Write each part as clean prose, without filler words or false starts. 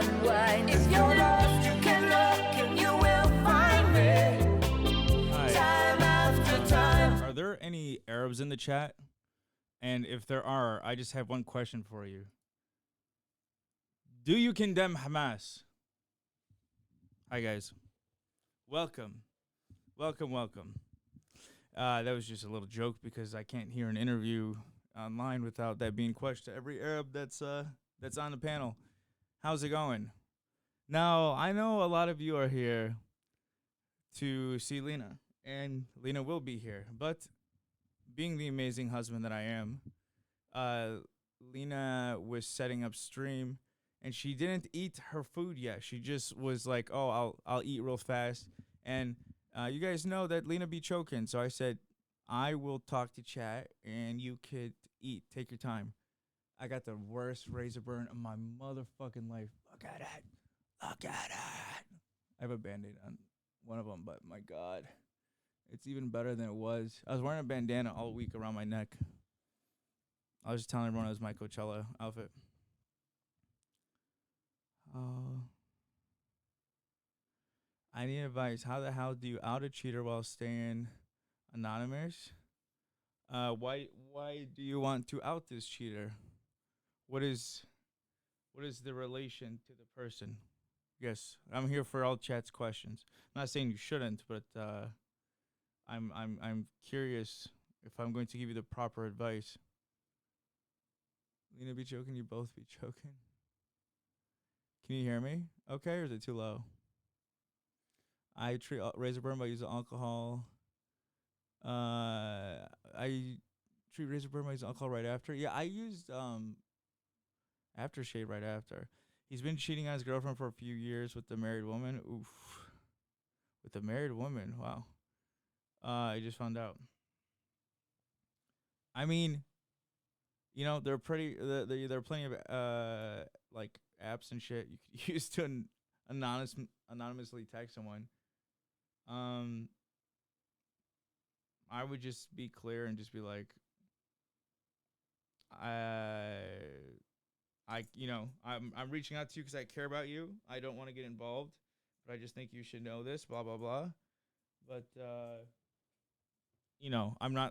and wine. If you're lost, you can look and you will find me. Hi. Time after time. Are there any Arabs in the chat? And if there are, I just have one question for you. Do you condemn Hamas? Hi, guys. Welcome. Welcome, welcome. That was just a little joke because I can't hear an interview online without that being questioned. Every Arab that's on the panel. How's it going? Now, I know a lot of you are here to see Lena, and Lena will be here. But being the amazing husband that I am, Lena was setting up stream, and she didn't eat her food yet. She just was like, "Oh, I'll eat real fast." And you guys know that Lena be choking, so I said, "I will talk to chat, and you could eat. Take your time." I got the worst razor burn of my motherfucking life. Look at it. Look at it. I have a Band-Aid on one of them, but my God, it's even better than it was. I was wearing a bandana all week around my neck. I was just telling everyone it was my Coachella outfit. I need advice. How the hell do you out a cheater while staying anonymous? Why do you want to out this cheater? What is the relation to the person? Yes, I'm here for all chat's questions. I'm not saying you shouldn't, but I'm curious if I'm going to give you the proper advice. Lena be choking, you both be choking. Can you hear me? Okay, or is it too low? I treat razor burn by using alcohol. I treat razor burn by using alcohol right after. Yeah, I used aftershave right after. He's been cheating on his girlfriend for a few years with the married woman. Oof. With the married woman. Wow. I just found out. I mean, you know, there are plenty of like apps and shit you could use to anonymously text someone. I would just be clear and just be like, I'm reaching out to you because I care about you. I don't want to get involved, but I just think you should know this. Blah blah blah. But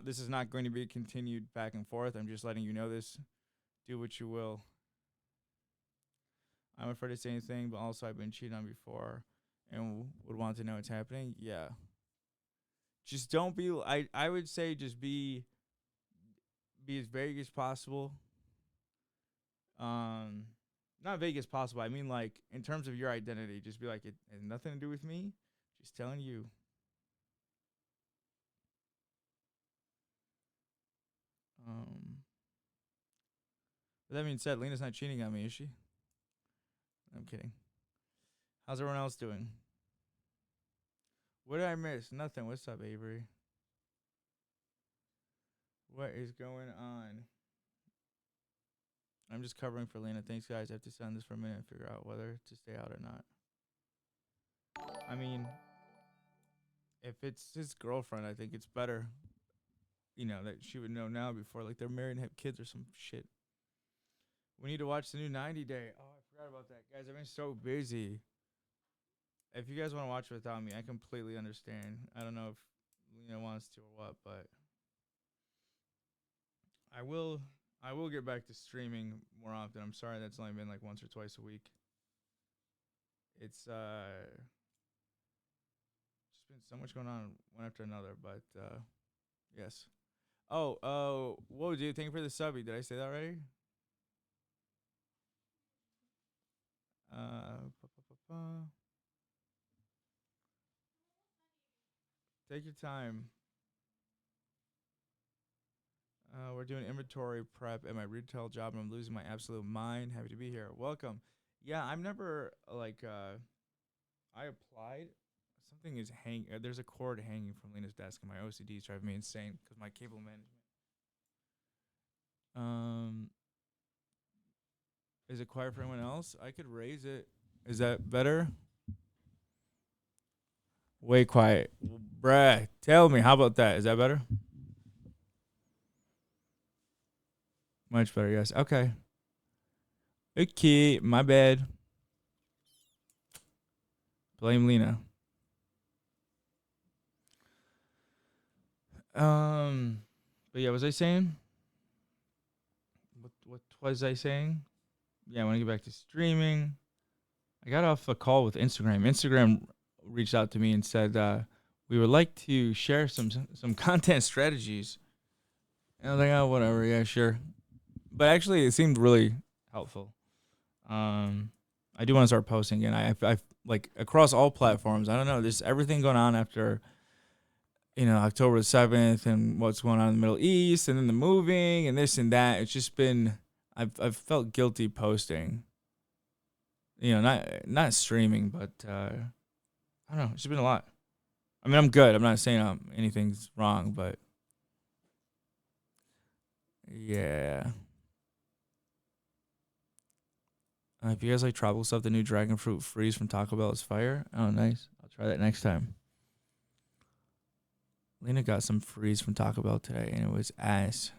this is not going to be continued back and forth. I'm just letting you know this. Do what you will. I'm afraid to say anything, but also I've been cheated on before and would want to know what's happening. Yeah. Just don't be, I would say just be as vague as possible. Not vague as possible. I mean, like, in terms of your identity, just be like, it has nothing to do with me. Just telling you. But that being said, Lena's not cheating on me, is she? I'm kidding. How's everyone else doing? What did I miss? Nothing. What's up, Avery? What is going on? I'm just covering for Lena. Thanks, guys. I have to sit on this for a minute and figure out whether to stay out or not. I mean, if it's his girlfriend, I think it's better, that she would know now before, like, they're married and have kids or some shit. We need to watch the new 90 Day. Oh, I forgot about that. Guys, I've been so busy. If you guys want to watch it without me, I completely understand. I don't know if Lena wants to or what, but I will get back to streaming more often. I'm sorry that's only been like once or twice a week. It's just been so much going on one after another, but yes. Oh, whoa, dude, thank you for the subby. Did I say that already? Take your time. We're doing inventory prep at my retail job, and I'm losing my absolute mind. Happy to be here. Welcome. Yeah, I'm never, I applied. Something is hanging. There's a cord hanging from Lena's desk, and my OCD is driving me insane because my cable management. Is it quiet for anyone else? I could raise it. Is that better? Way quiet. Bruh, tell me. How about that? Is that better? Much better, yes. Okay. Okay, my bad. Blame Lena. But yeah, what was I saying? What was I saying? Yeah, I want to get back to streaming. I got off a call with Instagram. Instagram reached out to me and said we would like to share some content strategies. And I was like, oh, whatever, yeah, sure. But actually, it seemed really helpful. I do want to start posting again. I like across all platforms. I don't know. There's everything going on after October the 7th and what's going on in the Middle East and then the moving and this and that. It's just been I've felt guilty posting. Not streaming, but I don't know. It's just been a lot. I mean, I'm good. I'm not saying anything's wrong, but yeah. If you guys like tropical stuff, the new dragon fruit freeze from Taco Bell is fire. Oh, nice. I'll try that next time. Lena got some freeze from Taco Bell today, and it was ass.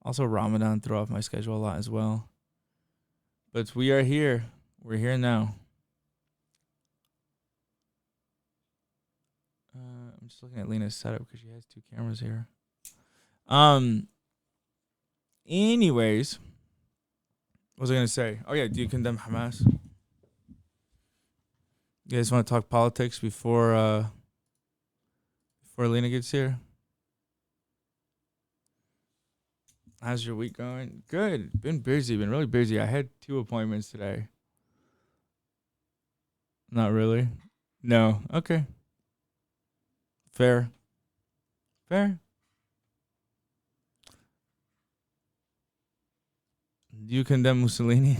Also, Ramadan threw off my schedule a lot as well. But we are here. We're here now. I'm just looking at Lena's setup because she has 2 cameras here. Anyways, what was I gonna say? Oh yeah, do you condemn Hamas? You guys want to talk politics before Lena gets here? How's your week going? Good. Been busy. Been really busy. I had 2 appointments today. Not really. No. Okay. Fair. Do you condemn Mussolini?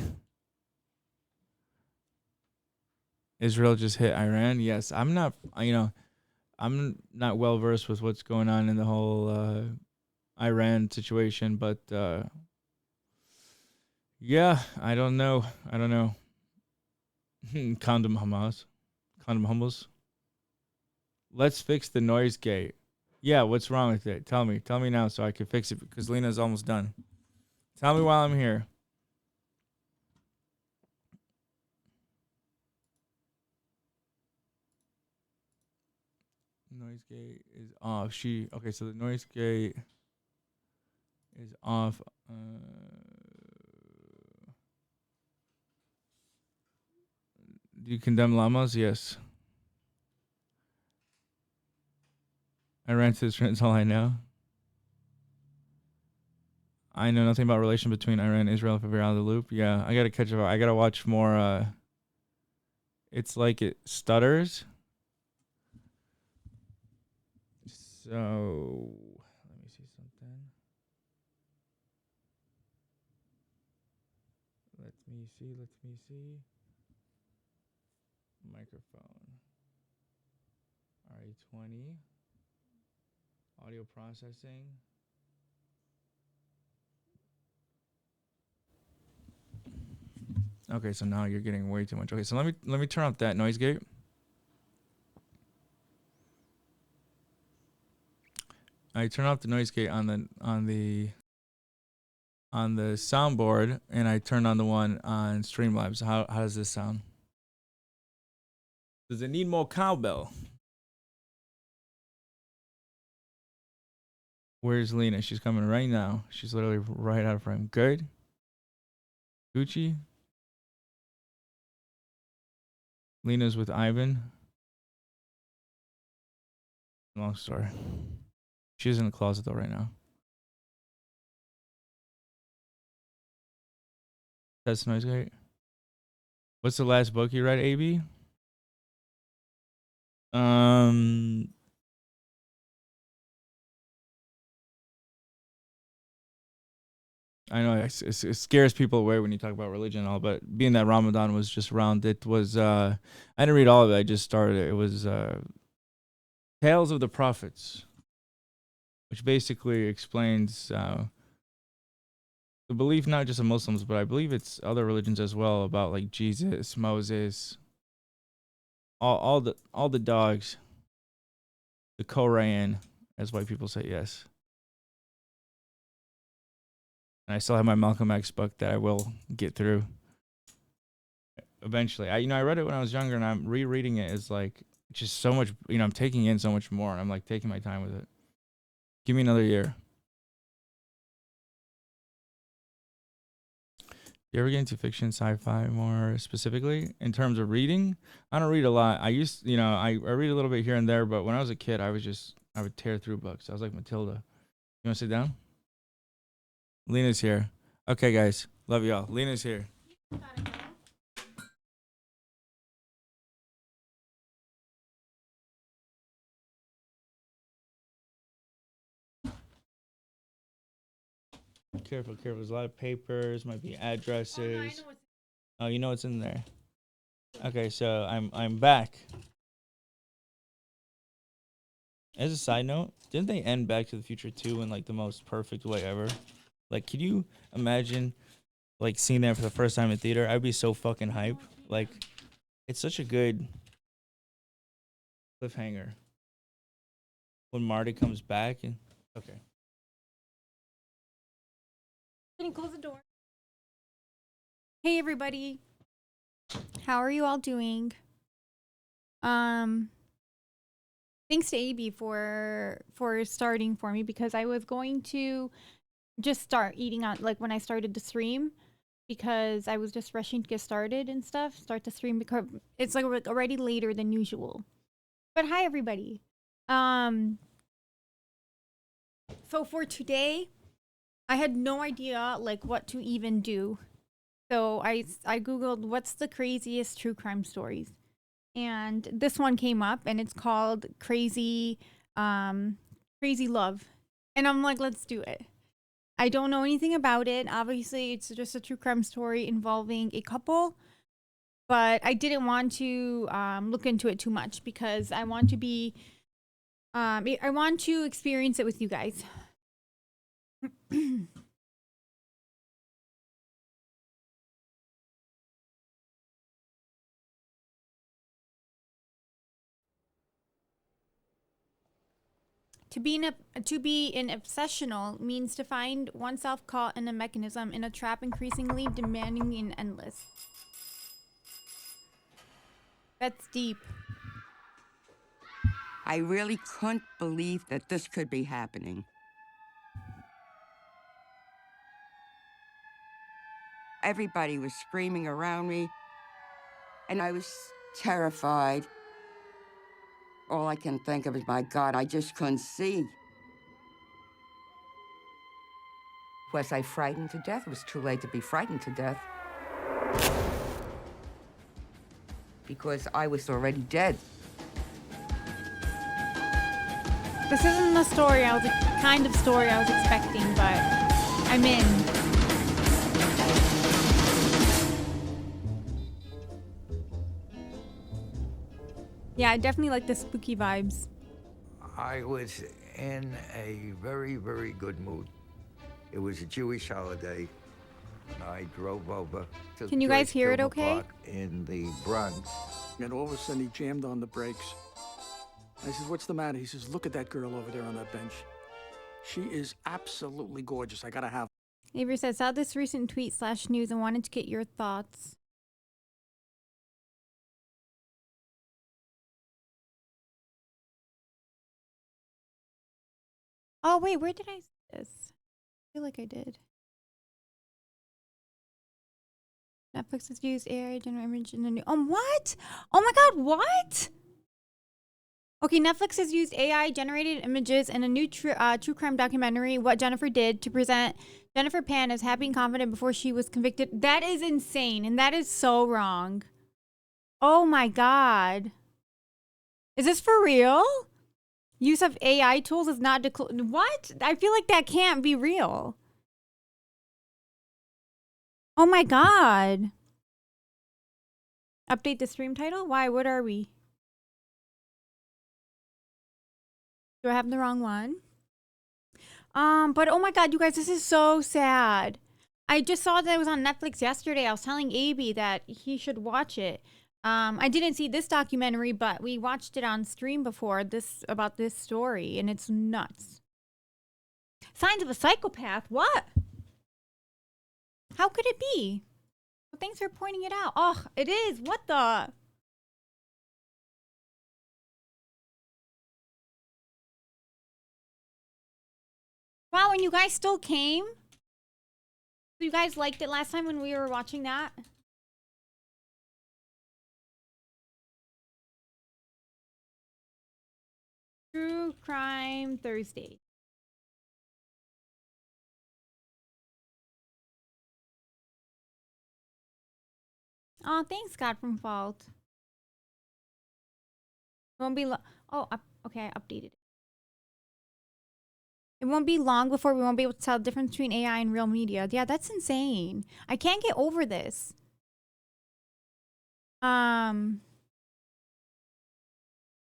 Israel just hit Iran. Yes, I'm not. I'm not well versed with what's going on in the whole Iran situation, but yeah, I don't know. Condom Hamas. Condom humbles. Let's fix the noise gate. Yeah, what's wrong with it? Tell me now so I can fix it because Lena's almost done. Tell me while I'm here. Noise gate is off. Okay, so the noise gate is off. Do you condemn llamas? Yes. Iran to this that's all I know. I know nothing about relation between Iran and Israel if we're out of the loop. Yeah, I gotta catch up. I gotta watch more. It's like it stutters. So let me see something. Let me see. Microphone. RA20. Audio processing. Okay, so now you're getting way too much. Okay, so let me turn off that noise gate. I turn off the noise gate on the soundboard, and I turned on the one on Streamlabs. How does this sound? Does it need more cowbell? Where's Lena? She's coming right now. She's literally right out of frame. Good. Gucci. Lena's with Ivan. Long story. She's in the closet though right now. That's noise gate. What's the last book you read, AB? I know it scares people away when you talk about religion and all, but being that Ramadan was just around, it was I didn't read all of it. I just started it. It was Tales of the Prophets, which basically explains the belief not just of Muslims, but I believe it's other religions as well, about like Jesus, Moses, all the dogs, the Koran, as white people say. Yes. And I still have my Malcolm X book that I will get through. eventually. I read it when I was younger, and I'm rereading it. It's like just so much. I'm taking in so much more, and I'm like taking my time with it. Give me another year. You ever get into fiction, sci-fi more specifically in terms of reading? I don't read a lot. I read a little bit here and there, but when I was a kid, I would tear through books. I was like Matilda. You want to sit down? Lena's here. Okay, guys. Love y'all. Lena's here. Careful. There's a lot of papers, might be addresses. Oh, you know what's in there. Okay, so I'm back. As a side note, didn't they end Back to the Future 2 in like the most perfect way ever? Like, could you imagine like seeing that for the first time in theater? I'd be so fucking hype. Like, it's such a good cliffhanger when Marty comes back and okay. Can you close the door? Hey everybody. How are you all doing? Thanks to AB for starting for me, because I was going to just start eating on like when I started the stream, because I was just rushing to get started and stuff, start the stream because it's like already later than usual. But hi everybody. So for today, I had no idea like what to even do. So I googled what's the craziest true crime stories, and this one came up, and it's called Crazy Love, and I'm like, let's do it. I don't know anything about it. Obviously, it's just a true crime story involving a couple, but I didn't want to look into it too much because I want to be I want to experience it with you guys. To be an obsessional means to find oneself caught in a mechanism, in a trap increasingly demanding and endless. That's deep. I really couldn't believe that this could be happening. Everybody was screaming around me, and I was terrified. All I can think of is, my God, I just couldn't see. Was I frightened to death? It was too late to be frightened to death, because I was already dead. This isn't the story kind of story I was expecting, but I'm in. Yeah, I definitely like the spooky vibes. I was in a very, very good mood. It was a Jewish holiday, and I drove over to Can you guys hear it okay? Park in the Bronx. And all of a sudden, he jammed on the brakes. I said, what's the matter? He says, look at that girl over there on that bench. She is absolutely gorgeous. I gotta have. Avery says, saw this recent tweet / news and wanted to get your thoughts. Oh, wait, where did I see this? I feel like I did. Netflix has used AI generate image in the new. What? Oh my God, what? Okay, Netflix has used AI generated images in a new true crime documentary, What Jennifer Did, to present Jennifer Pan as happy and confident before she was convicted. That is insane, and that is so wrong. Oh my God. Is this for real? Use of AI tools is not what? I feel like that can't be real. Oh my God. Update the stream title? Why? What are we? Do I have the wrong one? But oh my God, you guys, this is so sad. I just saw that it was on Netflix yesterday. I was telling AB that he should watch it. I didn't see this documentary, but we watched it on stream before about this story, and it's nuts. Signs of a psychopath? What? How could it be? Well, thanks for pointing it out. Oh, it is. What the? Wow, and you guys still came? You guys liked it last time when we were watching that? True Crime Thursday. Oh, thanks, God from Fault. Won't be okay, I updated it. It won't be long before we won't be able to tell the difference between AI and real media. Yeah, that's insane. I can't get over this.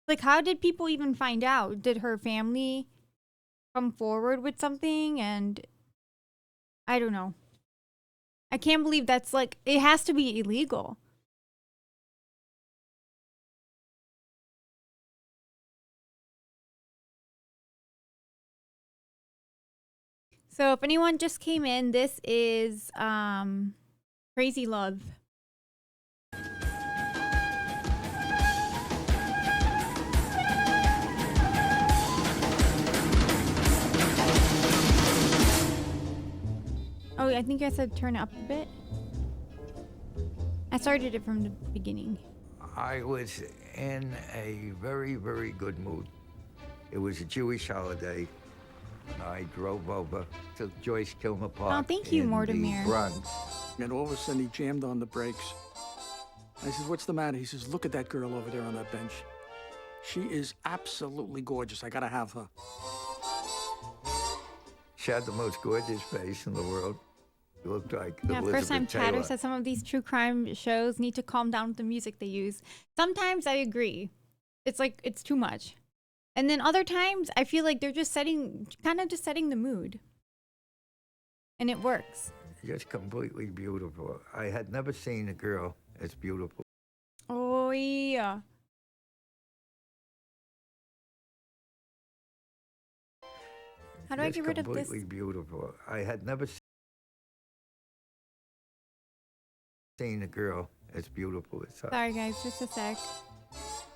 Like, how did people even find out? Did her family come forward with something? And I don't know. I can't believe that's like, it has to be illegal. So if anyone just came in, this is Crazy Love. Oh, I think I said turn it up a bit. I started it from the beginning. I was in a very, very good mood. It was a Jewish holiday. I drove over to Joyce Kilmer Park. Oh, thank you, in Mortimer. the Bronx. And all of a sudden, he jammed on the brakes. I said, what's the matter? He says, look at that girl over there on that bench. She is absolutely gorgeous. I gotta have her. She had the most gorgeous face in the world. She looked like Yeah, Elizabeth first time chatter Taylor. said some of these true crime shows need to calm down with the music they use. Sometimes I agree. It's like, it's too much. And then other times I feel like they're just setting the mood. And it works. Just completely beautiful. I had never seen a girl as beautiful. Oh, yeah. How do I Just get rid of this? completely beautiful. I had never seen a girl as beautiful as her. Sorry, guys, just a sec.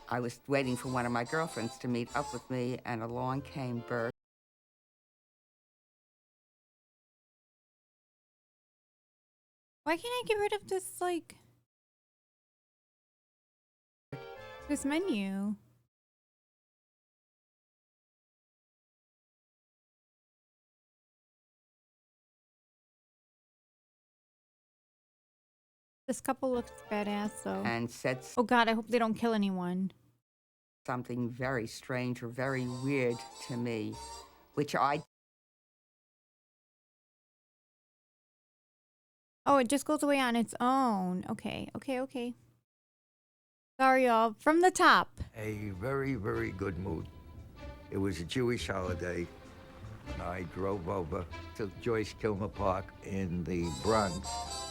I was waiting for one of my girlfriends to meet up with me, and along came Bert. Why can't I get rid of this, like, this menu? This couple looks badass, though. And said Oh God, I hope they don't kill anyone. something very strange or very weird to me, which I Oh, it just goes away on its own. Okay. Sorry, y'all. From the top. A very, very good mood. It was a Jewish holiday. I drove over to Joyce Kilmer Park in the Bronx.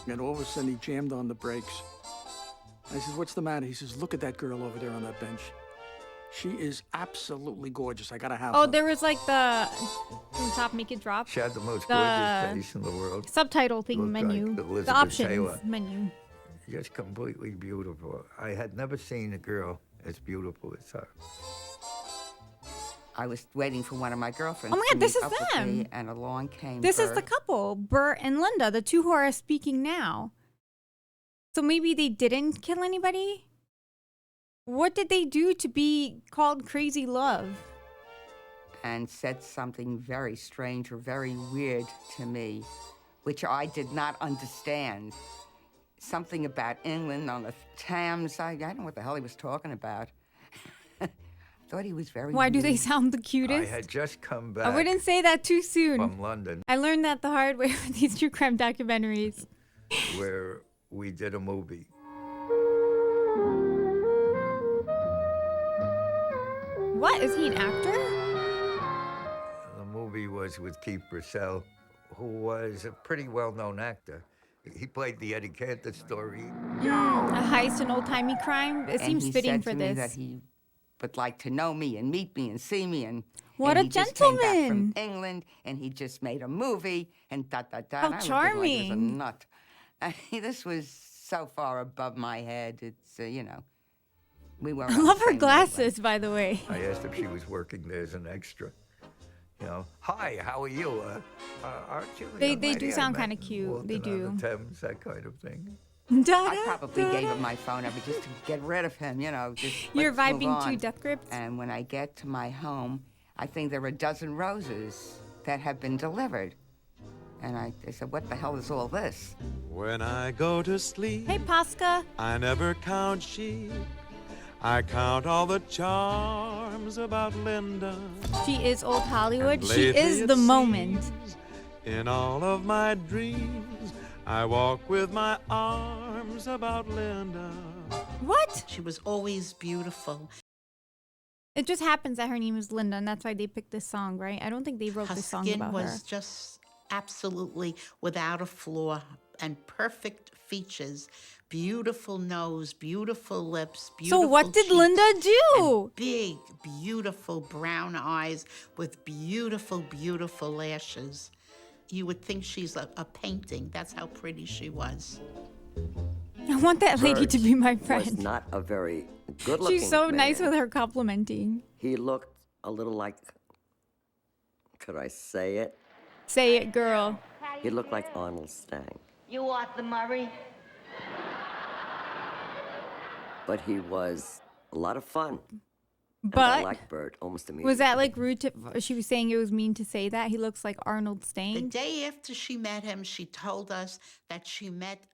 And all of a sudden, he jammed on the brakes. I said, what's the matter? He says, look at that girl over there on that bench. She is absolutely gorgeous. I gotta have Oh, her. there was like the from the top, make it drop. She had the most The gorgeous face in the world. Subtitle thing Looked menu. like The Elizabeth options Taylor. menu. Just completely beautiful. I had never seen a girl as beautiful as her. I was waiting for one of my girlfriends. Oh my to God, this meet is up with me, them. and along came This is the Bert. couple, Bert and Linda, the two who are speaking now. So maybe they didn't kill anybody? What did they do to be called Crazy Love? And said something very strange or very weird to me, which I did not understand. Something about England on the Thames. I don't know what the hell he was talking about. Thought he was very Why do they weird. sound the I cutest? had just come back I wouldn't say that too soon. from London, I learned that the hard way with these true crime documentaries. where we did a movie. What? Is he an actor? The movie was with Keith Purcell, who was a pretty well-known actor. He played the Eddie Cantor story. A heist, an old-timey crime? It And seems he fitting said for to me that this. he would like to know me and meet me and see me, and What and a he just came back gentleman. from England, and he just made a movie, and da da da. How and I looked at him like he was a charming. nut. This was so far above my head. It's, you know, we weren't. I on the love her same glasses, wavelength. by the way. I asked if she was working there as an extra. You know, hi, how are you? Aren't you? the They young do lady I sound met kinda in cute. Walton They on do. the Thames, that kind of thing. I probably gave him my phone number just to get rid of him, you know. Just You're let's move vibing to on. Death Grips? And when I get to my home, I think there are a dozen roses that have been delivered. And I said, what the hell is all this? When I go to sleep, Hey, Pasca. I never count sheep. I count all the charms about Linda. She is old Hollywood. And She lately is it the moment. seems, in all of my dreams, I walk with my arms about Linda. What? She was always beautiful. It just happens that her name is Linda, and that's why they picked this song, right? I don't think they wrote Her this song skin about was her. just absolutely without a flaw and perfect features. Beautiful nose, beautiful lips, beautiful So what did cheeks, Linda do? and big, beautiful brown eyes with beautiful, beautiful lashes. You would think she's a painting. That's how pretty she was. I want that lady to be my Was friend. not a very good-looking She's so man. nice with her complimenting. He looked a little like, could I say it? Say it, girl. He looked like Arnold Stang. You Arthur Murray? But he was a lot of fun. And I But liked Bert almost immediately. was that like rude to? She was saying it was mean to say that he looks like Arnold The Stang. day after she met him, she told us that she met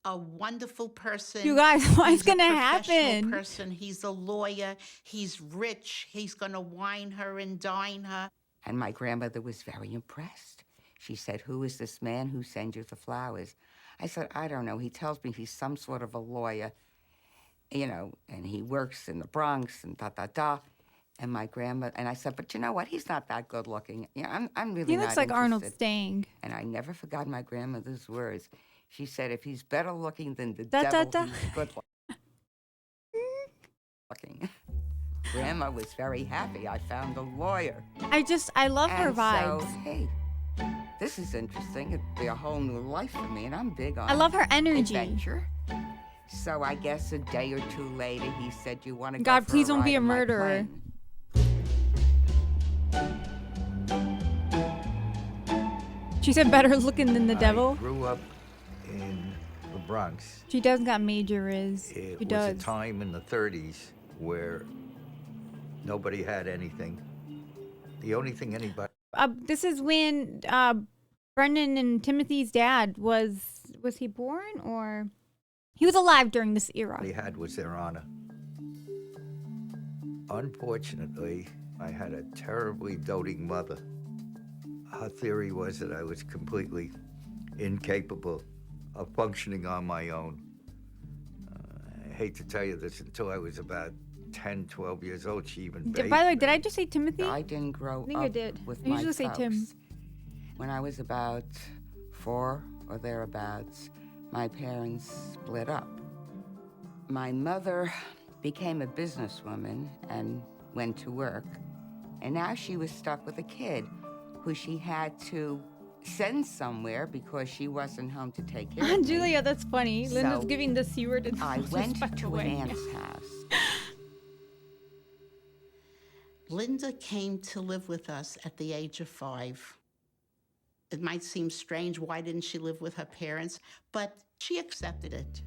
a wonderful person. You guys, what's He's a gonna professional happen? person. He's a lawyer. He's rich. He's gonna wine her and dine her. And my grandmother was very impressed. She said, who is this man who sends you the flowers? I said, I don't know. He tells me he's some sort of a lawyer, you know, and he works in the Bronx and da-da-da. And my grandma, and I said, but you know what? He's not that good looking. You know, I'm really He not looks like Arnold interested. Stang. And I never forgot my grandmother's words. She said, if he's better looking than the Da, da, devil, da. he's good looking. Grandma was very happy. I found a lawyer. I love her And vibes. so, hey, this is interesting. It'd be a whole new life for me, and I'm big on I love her energy. adventure. So I guess a day or two later, he said, you want to go God, for please a don't be ride a in my murderer. plane?" She said better looking than the I devil. grew up in the Bronx. She does got major riz. It She was does. a time in the 30s where nobody had anything. The only thing anybody This is when Brendan and Timothy's dad was he born or he was alive during this era. had was their honor. Unfortunately, I had a terribly doting mother. Her theory was that I was completely incapable of functioning on my own. I hate to tell you this, until I was about 10, 12 years old, she even bathed By the way, did me. I just say Timothy? I didn't grow think up I did. with I my usually say folks. Tim. When I was about 4 or thereabouts, my parents split up. My mother became a businesswoman and went to work, and now she was stuck with a kid who she had to send somewhere because she wasn't home to take care of me. Julia, that's funny. Linda's So, giving the C word in I went disrespectful to an way. aunt's house. Linda came to live with us at the age of 5. It might seem strange, why didn't she live with her parents? But she accepted it.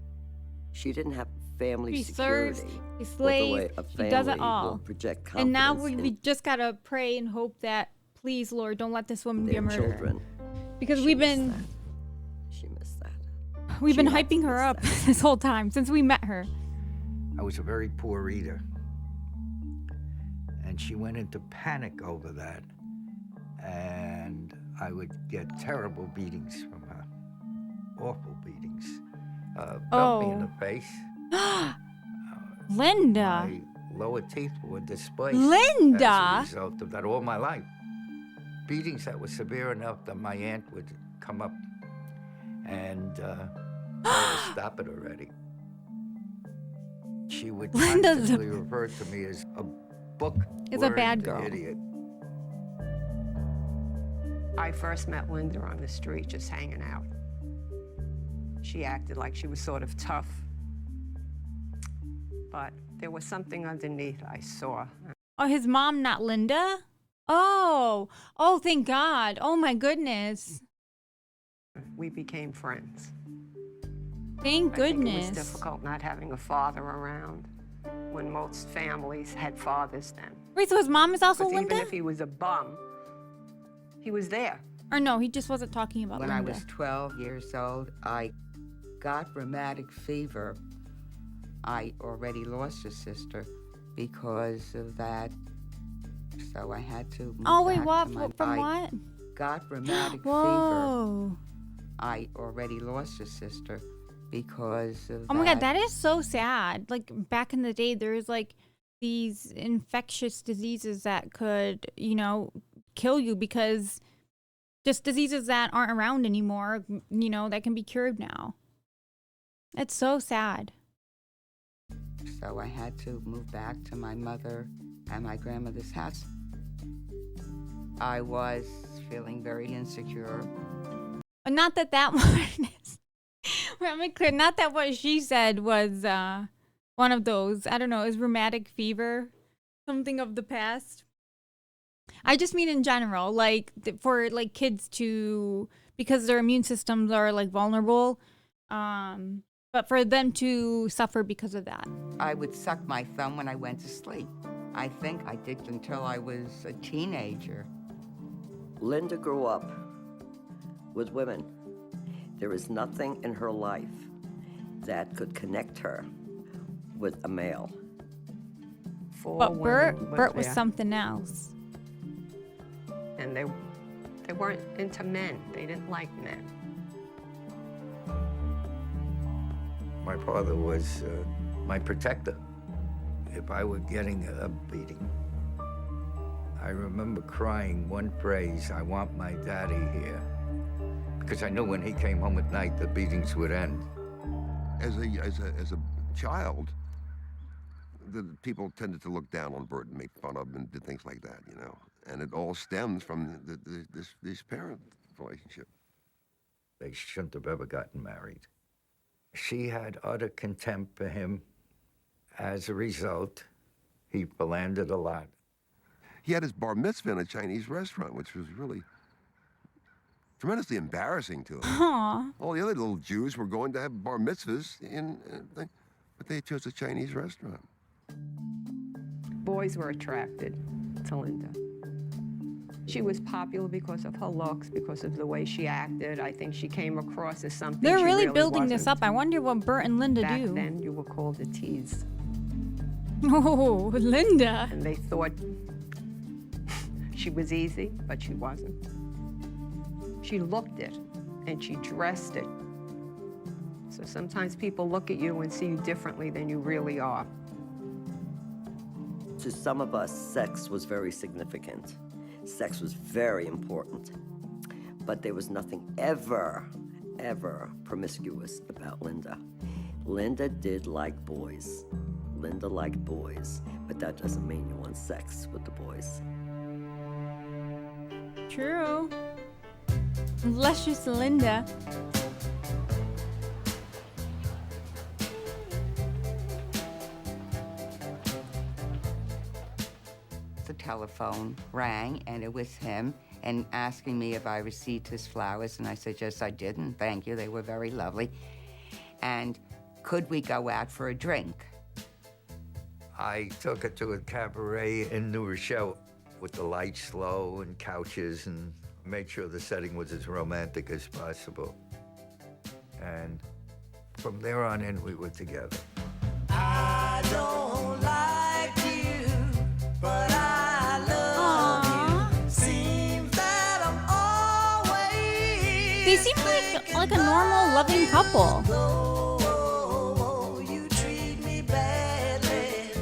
She didn't have family She security. serves, she with the way slaves, a she does it family all. will project And now confidence we in just gotta pray and hope that, please, Lord, don't let this woman be their a murderer. children. Because She we've missed been that. She missed that. we've been She had to hyping her miss up that. this whole time since we met her. I was a very poor eater. And she went into panic over that. And I would get terrible beatings from her. Awful beatings. Belt me in Oh. the face. Linda. My lower teeth were displaced. Linda? As a result of that all my life. Beatings that were severe enough that my aunt would come up and try to stop it already. She would Linda's a- constantly refer to me as a book Is a bad girl. idiot. I first met Linda on the street just hanging out. She acted like she was sort of tough. But there was something underneath I saw. Oh, his mom, not Linda? Oh, thank God. Oh my goodness. We became friends. Thank I think goodness. it was difficult not having a father around when most families had fathers then. Wait, so his mom is also 'Cause Linda? even if he was a bum, he was there. Or no, he just wasn't talking about When Linda. I was 12 years old, I got rheumatic fever. I already lost a sister because of that, so I had to move Oh, wait, back what? to my, From I what? got rheumatic fever. Whoa. I already lost a sister because of Oh my God, that is so sad. Like back in the day, there was like these infectious diseases that could, kill you because just diseases that aren't around anymore, that can be cured now. It's so sad. So I had to move back to my mother and my grandmother's house. I was feeling very insecure. Not that one is. Let me clear. Not that what she said was one of those. I don't know. Is rheumatic fever something of the past? I just mean in general, like for like kids to, because their immune systems are like vulnerable, but for them to suffer because of that. I would suck my thumb when I went to sleep. I think I did until I was a teenager. Linda grew up with women. There is nothing in her life that could connect her with a male. But Bert was something else. And they weren't into men. They didn't like men. My father was my protector. If I were getting a beating, I remember crying one phrase, "I want my daddy here." Because I knew when he came home at night, the beatings would end. As a child, the people tended to look down on Bert and make fun of him and did things like that, And it all stems from this parent relationship. They shouldn't have ever gotten married. She had utter contempt for him. As a result, he philandered a lot. He had his bar mitzvah in a Chinese restaurant, which was really tremendously embarrassing to him. Aww. All the other little Jews were going to have bar mitzvahs but they chose a Chinese restaurant. Boys were attracted to Linda. She was popular because of her looks, because of the way she acted. I think she came across as something They're she really building this wasn't. up. I wonder what Bert and Linda Back do. then, you were called a tease. Oh, Linda. And they thought she was easy, but she wasn't. She looked it, and she dressed it. So sometimes people look at you and see you differently than you really are. To some of us, sex was very significant. Sex was very important. But there was nothing ever promiscuous about Linda. Linda did like boys. Linda liked boys, but that doesn't mean you want sex with the boys. True. Luscious Linda. The telephone rang, and it was him, and asking me if I received his flowers, and I said, yes, I did, and thank you, they were very lovely. And could we go out for a drink? I took her to a cabaret in New Rochelle with the lights low and couches and made sure the setting was as romantic as possible. And from there on in, we were together. I don't like you, but I love you. Seems that I'm always. They seem like a normal, loving couple. You treat me badly.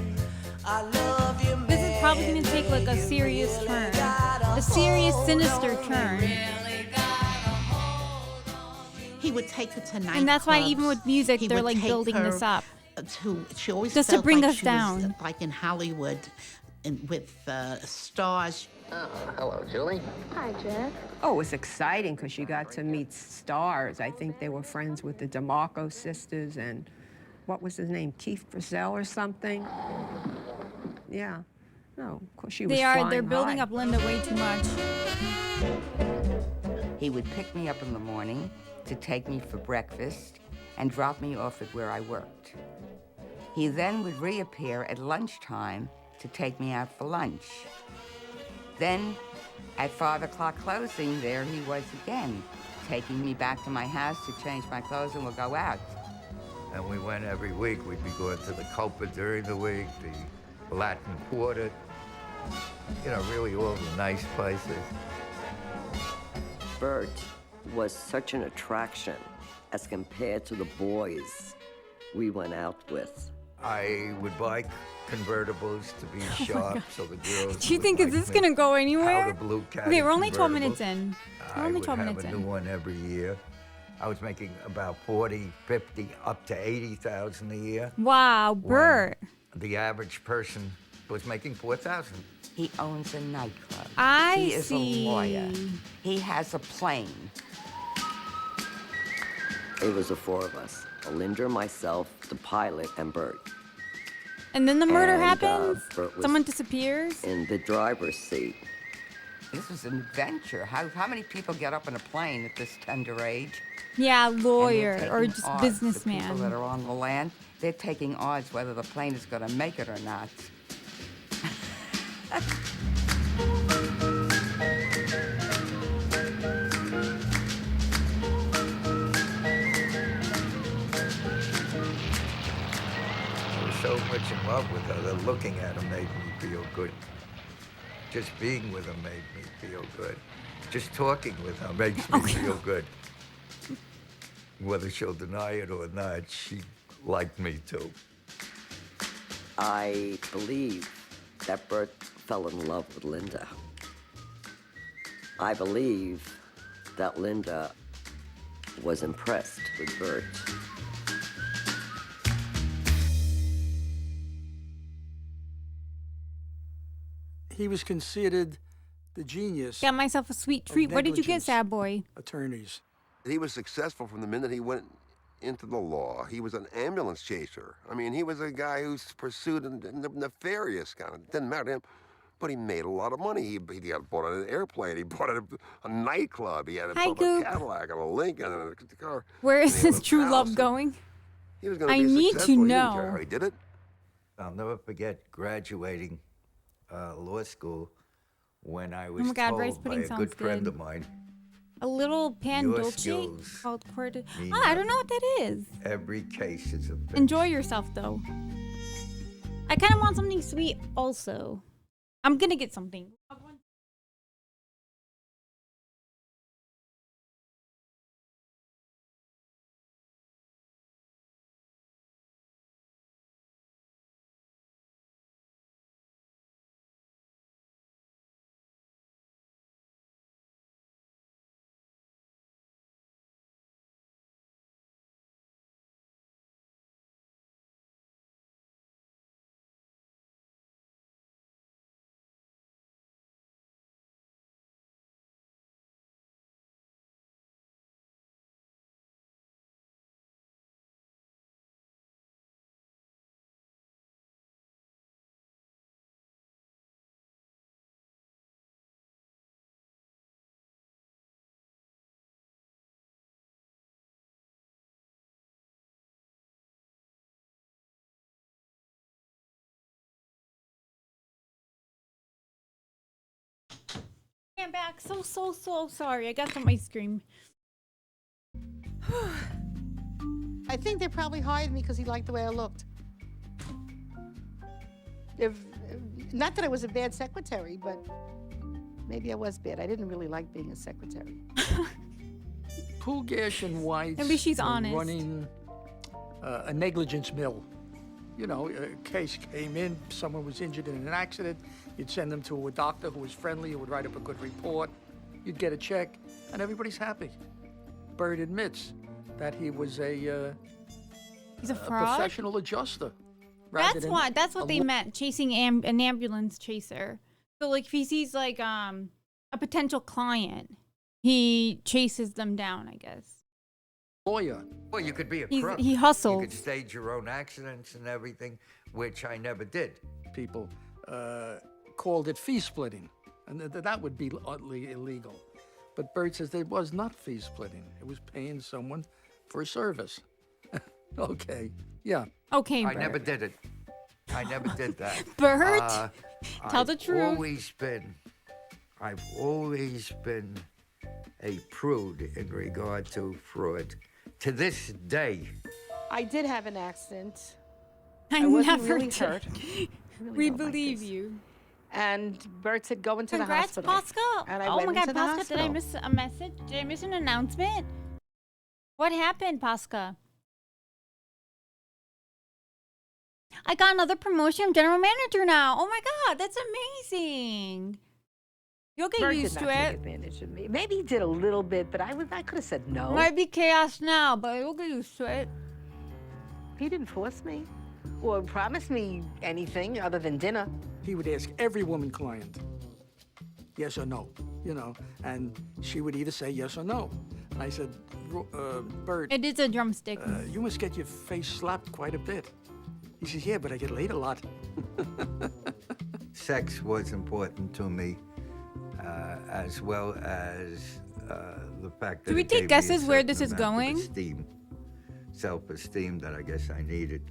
I love you. This is probably going to take like a serious turn. A serious, sinister turn. He would take her to nightclubs. And that's why even with music, He they're would like take building her this up. She always Just to felt bring like us she down. was, like in Hollywood, and with stars. Hello, Julie. Hi, Jeff. Oh, it was exciting because you got to meet stars. I think they were friends with the DeMarco sisters and what was his name, Keith Brazell or something? Yeah. No, of course she was They're flying building high. up Linda way too much. He would pick me up in the morning to take me for breakfast and drop me off at where I worked. He then would reappear at lunchtime to take me out for lunch. Then, at 5 o'clock closing, there he was again, taking me back to my house to change my clothes and we'll go out. And we went every week. We'd be going to the Copa during the week, the Latin Quarter, you know, really all the nice places. Bert was such an attraction as compared to the boys we went out with. I would buy convertibles to be sharp so the girls. Do you would think is like this me. gonna go anywhere? How the blue cat Okay, we're only 12 convertible. minutes in. We're I only would 12 have minutes a in. new one every year. I was making about 40, 50, up to 80,000 a year. Wow, Bert. The average person was making 4,000. He owns a nightclub. I He is see. a lawyer. He has a plane. It was the four of us, Linda, myself, the pilot, and Bert. And then the murder And, happens? Bert was Someone disappears? in the driver's seat. This was an adventure. How many people get up in a plane at this tender age? Yeah, And they're lawyer or taking just odds. The people that businessman. are on the land, they're taking odds whether the plane is going to make it or not. I was so much in love with her that looking at her made me feel good. Just being with her made me feel good. Just talking with her makes me feel good. Whether she'll deny it or not, she liked me too. I believe that Bert fell in love with Linda. I believe that Linda was impressed with Bert. He was considered the genius Got myself a sweet treat. What did you get, negligence. sad boy? attorneys. He was successful from the minute he went into the law. He was an ambulance chaser. I mean, he was a guy who's pursued a nefarious kind of, didn't matter to him, but he made a lot of money. He bought an airplane, he bought a nightclub, he had Hi, a Goop. Cadillac and a Lincoln and a car. Where and is he had his a true house, love and going? He was going I to be need to successful. He didn't care know. how he did it. I'll never forget graduating law school when I was Oh my God, rice told by pudding a sounds good friend good. of mine, A little pan Your dulce skills called quarter. mean Ah, I don't know what that is. every case is a bitch. Enjoy yourself, though. I kind of want something sweet also. I'm gonna get something. I'm back. So sorry. I got some ice cream. I think they probably hired me because he liked the way I looked. Not that I was a bad secretary, but maybe I was bad. I didn't really like being a secretary. Pugash and White Maybe she's were honest. running a negligence mill. You know, a case came in, someone was injured in an accident, you'd send them to a doctor who was friendly, who would write up a good report, you'd get a check, and everybody's happy. Bert admits that he was He's a fraud? professional adjuster. rather That's than why. That's a what they meant. Chasing an ambulance chaser. So like, if he sees like a potential client, he chases them down. I guess. lawyer. Well, you could be a He crook. hustles. You could stage your own accidents and everything, which I never did. People called it fee splitting, and that would be utterly illegal. But Bert says there was not fee splitting. It was paying someone for a service. Okay, yeah. Okay, I Bert. never did it. I never did that. Bert, tell the I've truth. I've always been a prude in regard to fraud. To this day, I did have an accident. I wasn't never really did. hurt. I really We don't like believe this. you. And Bert said, go into Congrats, the hospital. Pascal. And I Oh went my God, into the Pascal, did I hospital. miss a message? Did I miss an announcement? What happened, Pascal? I got another promotion. I'm general manager now. Oh my God, that's amazing. You'll get Bert used did to not take it. advantage of me. Maybe he did a little bit, but I could have said no. Might be chaos now, but you'll get used to it. He didn't force me or promise me anything other than dinner. He would ask every woman client, yes or no, and she would either say yes or no. And I said, Bert, It is a drumstick. you must get your face slapped quite a bit. He says, yeah, but I get laid a lot. sex was important to me, as well as the fact that Do we it take gave me a guesses where certain this is amount of going? esteem, self-esteem that I guess I needed.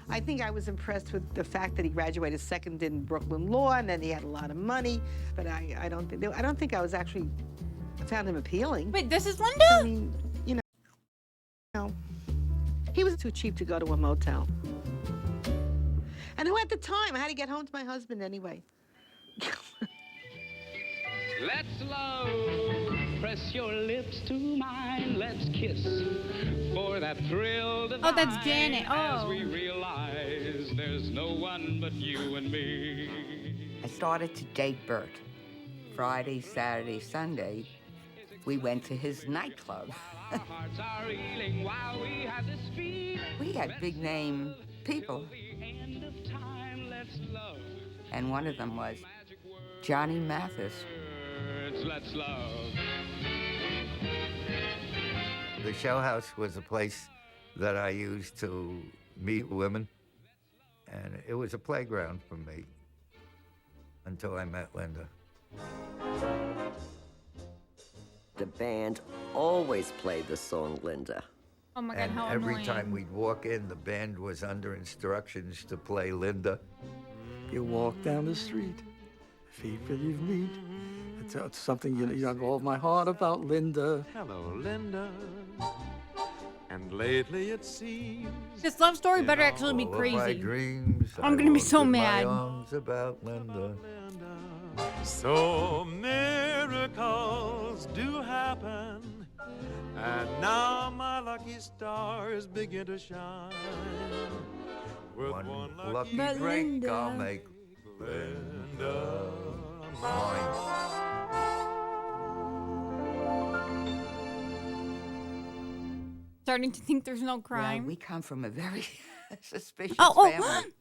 I think I was impressed with the fact that he graduated second in Brooklyn Law, and then he had a lot of money. But I don't think I was actually found him appealing. Wait, this is Linda? I mean, he was too cheap to go to a motel. And who had the time? I had to get home to my husband anyway. Let's love, press your lips to mine, let's kiss for that thrill divine. Oh, that's Janet. As Oh. we realize there's no one but you and me. I started to date Bert. Friday, Saturday, Sunday, we went to his nightclub. Our hearts are reeling while we have this feeling. We had big name people, The end of time, let's love. and one of them was Johnny Mathis. Let's love. The show house was a place that I used to meet women, and it was a playground for me until I met Linda. The band always played the song Linda. Oh my God, And how every annoying. time we'd walk in, the band was under instructions to play Linda. You walk down the street, feet for you meet. It's something all my heart about Linda. Hello, Linda. And lately it seems This love story better actually be All of my crazy. dreams, I'm I gonna be walked so in mad. My arms about Linda. so miracles do happen, and now my lucky stars begin to shine. With One lucky lucky But break, Linda. I'll make Linda mine. Starting to think there's no crime. Well, we come from a very suspicious Oh, family.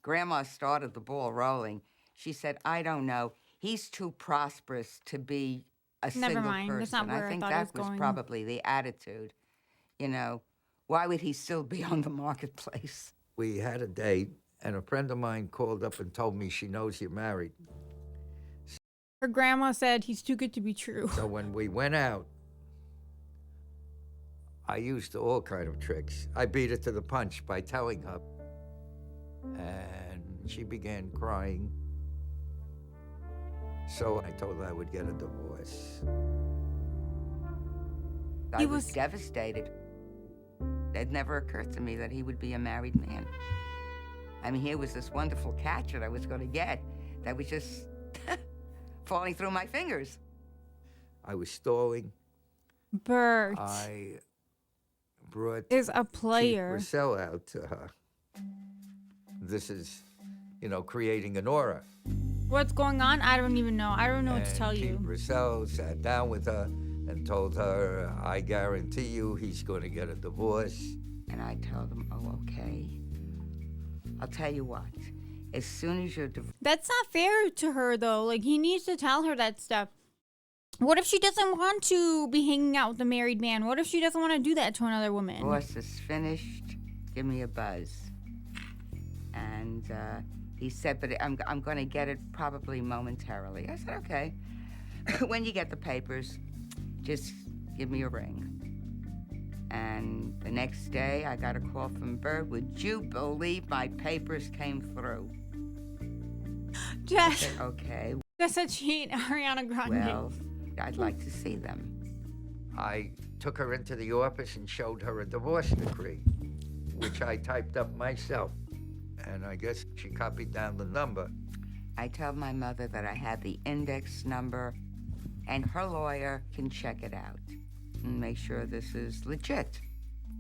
Grandma started the ball rolling. She said, I don't know. He's too prosperous to be a Never single mind. person. That's not where I think thought it that was going. probably the attitude. Why would he still be on the marketplace? We had a date, and a friend of mine called up and told me she knows you're married. Her grandma said he's too good to be true. So when we went out, I used all kind of tricks. I beat it to the punch by telling her. And she began crying. So I told her I would get a divorce. I was devastated. It never occurred to me that he would be a married man. I mean, here was this wonderful catch that I was going to get that was just falling through my fingers. I was stalling. Bert I brought is a Keith player. Russell out to her. This is, creating an aura. What's going on? I don't even know. I don't know what to tell Keith you. Russell sat down with her and told her, I guarantee you he's going to get a divorce. And I told him, oh, okay. I'll tell you what. As soon as you're That's not fair to her, though. Like, he needs to tell her that stuff. What if she doesn't want to be hanging out with a married man? What if she doesn't want to do that to another woman? divorce is finished, give me a buzz. And he said, but I'm going to get it probably momentarily. I said, okay. When you get the papers, just give me a ring. And the next day, I got a call from Bert. Would you believe my papers came through? Jess. Okay. That's said she ain't Ariana Grande. Well, I'd like to see them. I took her into the office and showed her a divorce decree, which I typed up myself. And I guess she copied down the number. I tell my mother that I had the index number, and her lawyer can check it out and make sure this is legit.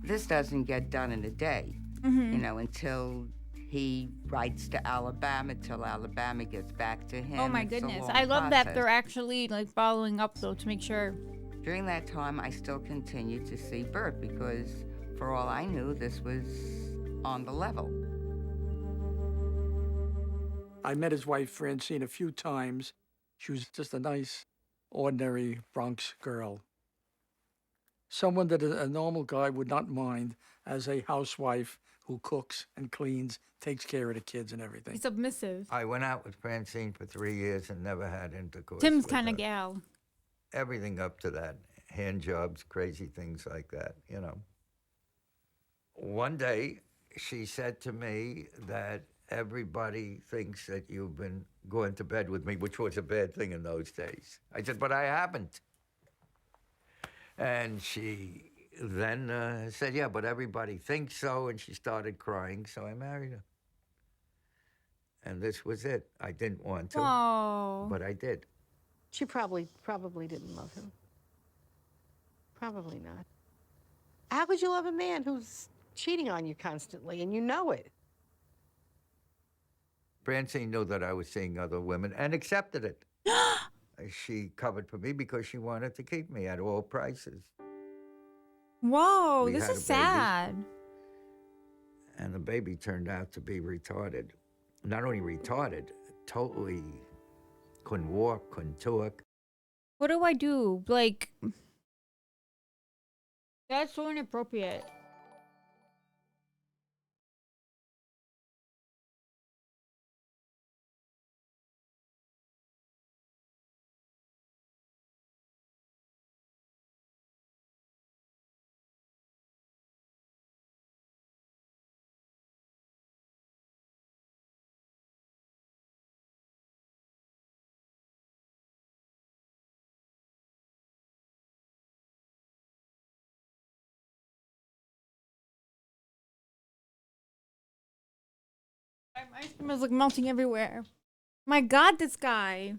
This doesn't get done in a day, you know, until he writes to Alabama, till Alabama gets back to him. Oh my It's a goodness. long I love that process. they're actually like following up though to make sure. During that time, I still continued to see Bert because, for all I knew, this was on the level. I met his wife, Francine, a few times. She was just a nice, ordinary Bronx girl. Someone that a normal guy would not mind as a housewife who cooks and cleans, takes care of the kids and everything. He's submissive. I went out with Francine for 3 years and never had intercourse. Tim's with kind of her. gal. Everything up to that, hand jobs, crazy things like that, you know. One day, she said to me that everybody thinks that you've been going to bed with me, which was a bad thing in those days. I said, but I haven't. And she then said, yeah, but everybody thinks so, and she started crying, so I married her. And this was it. I didn't want to, but I did. She probably didn't love him. Probably not. How could you love a man who's cheating on you constantly and you know it? Francine knew that I was seeing other women and accepted it. She covered for me because she wanted to keep me at all prices. Whoa, We this had is a baby. sad. And the baby turned out to be retarded. Not only retarded, totally couldn't walk, couldn't talk. What do I do? Like, that's so inappropriate. My ice cream is like melting everywhere. My God, this guy.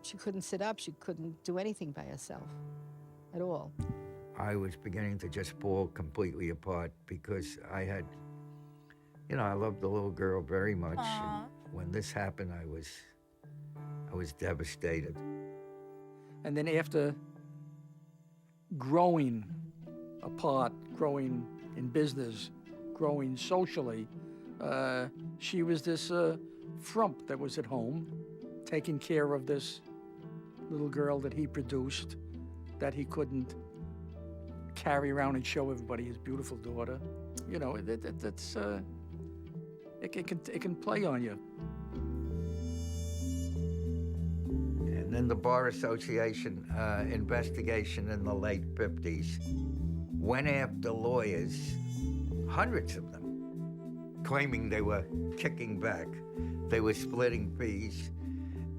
She couldn't sit up. She couldn't do anything by herself at all. I was beginning to just fall completely apart because I had, you know, I loved the little girl very much. And when this happened, I was devastated. And then after growing apart, growing in business, growing socially, she was this frump that was at home, taking care of this little girl that he produced, that he couldn't carry around and show everybody his beautiful daughter. You know, it can play on you. And then the Bar Association investigation in the late 50s went after lawyers, hundreds of them, claiming they were kicking back. They were splitting fees.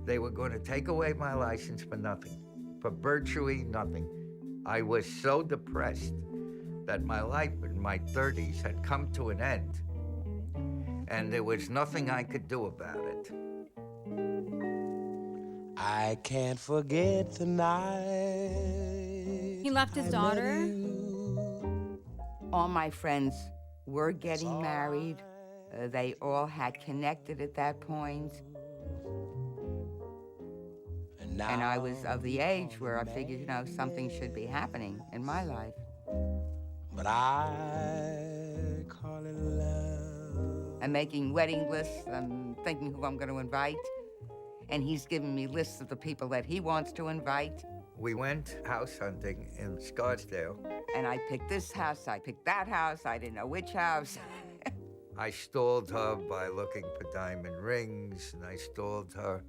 They were going to take away my license for nothing, for virtually nothing. I was so depressed that my life in my 30s had come to an end, and there was nothing I could do about it. I can't forget the night. He left his daughter. All my friends were getting married. They all had connected at that point. And I was of the age where I figured, you know, something should be happening in my life. but I call it love. I'm making wedding lists. I'm thinking who I'm going to invite. And he's giving me lists of the people that he wants to invite. We went house hunting in Scarsdale. And I picked this house, I picked that house, I didn't know which house. I stalled her by looking for diamond rings, and I stalled her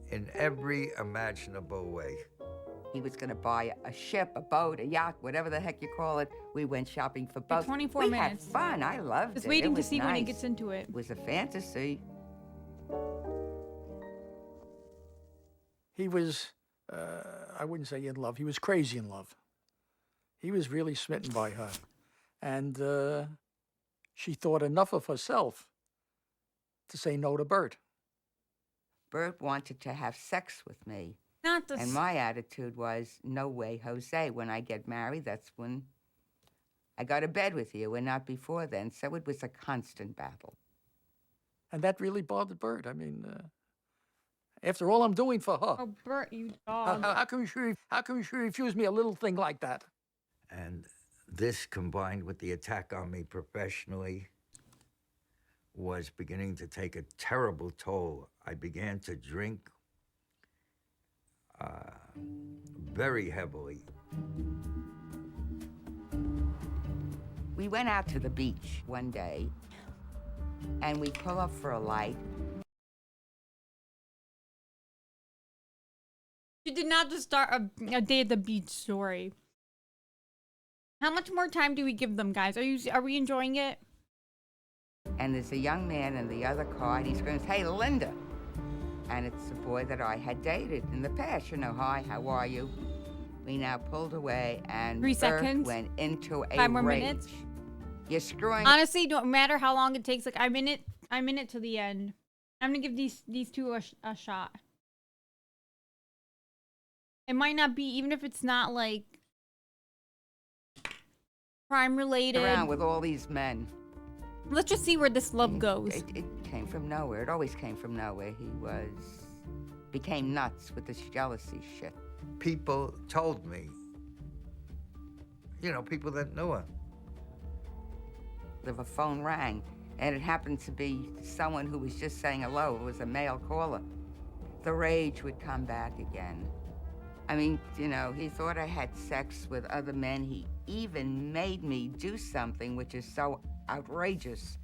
in every imaginable way. He was going to buy a ship, a boat, a yacht, whatever the heck you call it. We went shopping for boats. 24 we minutes. had fun. I loved Just it. waiting It to was see when he nice. gets into it. It was a fantasy. He was, I wouldn't say in love, he was crazy in love. He was really smitten by her. And she thought enough of herself to say no to Bert. Bert wanted to have sex with me. Not the And my attitude was, no way, Jose. When I get married, that's when I go to bed with you, and not before then. So it was a constant battle. And that really bothered Bert. I mean, after all I'm doing for her, Oh, Bert, you dog. how come she refuse me a little thing like that? And this, combined with the attack on me professionally, was beginning to take a terrible toll. I began to drink very heavily. We went out to the beach one day, and we pull up for a light. You did not just start a day at the beach story. How much more time do we give them, guys? Are we enjoying it? And there's a young man in the other car, and he screams, "Hey, Linda!" And it's a boy that I had dated in the past. You know, "Hi, how are you?" We now pulled away, and 3 Bert seconds? went into a 5 more rage. minutes? You're screwing. Honestly, don't matter how long it takes. Like, I'm in it to the end. I'm gonna give these two a shot. It might not be, even if it's not like crime related. Around with all these men. Let's just see where this love goes. It came from nowhere. It always came from nowhere. He became nuts with this jealousy shit. People told me, you know, people that knew her. The phone rang, and it happened to be someone who was just saying hello. It was a male caller. The rage would come back again. I mean, you know, he thought I had sex with other men. He even made me do something which is so outrageous.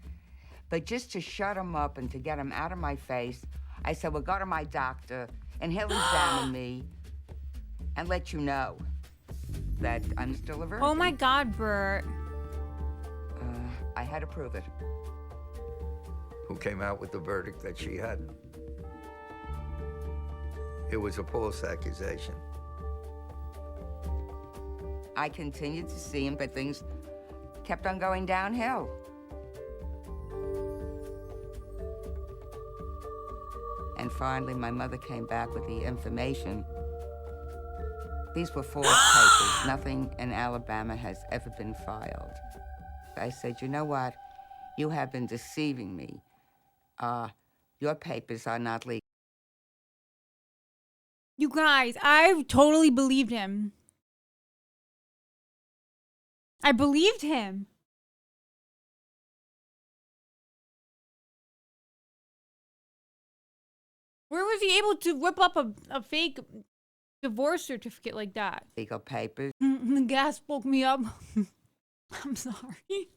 But just to shut him up and to get him out of my face, I said, well, go to my doctor, and he'll examine me and let you know that I'm still a virgin. Oh my God, Bert. I had to prove it. Who came out with the verdict that she hadn't. It was a false accusation. I continued to see him, but things kept on going downhill. And finally, my mother came back with the information. These were false papers. Nothing in Alabama has ever been filed. I said, you know what? You have been deceiving me. Your papers are not legal. You guys, I totally believed him. I believed him. Where was he able to whip up a fake divorce certificate like that? Legal papers. The gas woke me up. I'm sorry.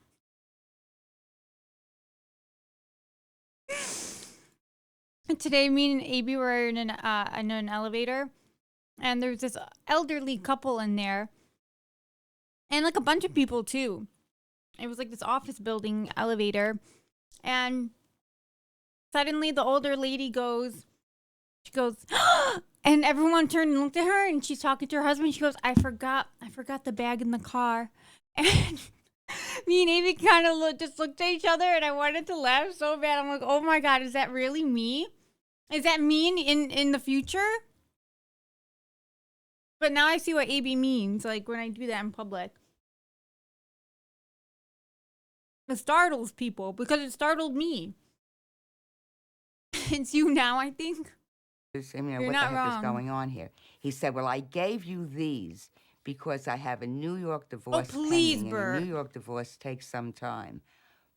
And today, me and AB were in an elevator, and there's this elderly couple in there, and like a bunch of people too. It was like this office building elevator, and suddenly the older lady goes, and everyone turned and looked at her, and she's talking to her husband. She goes, I forgot the bag in the car. And me and Amy kind of just looked at each other, and I wanted to laugh so bad. I'm like, oh my God, is that really me? Is that mean in the future? But now I see what AB means, like when I do that in public. It startles people because it startled me. It's you now, I think. I mean, You're what not the heck is wrong. going on here? He said, well, I gave you these because I have a New York divorce please, pending, Bert. and a New York divorce takes some time.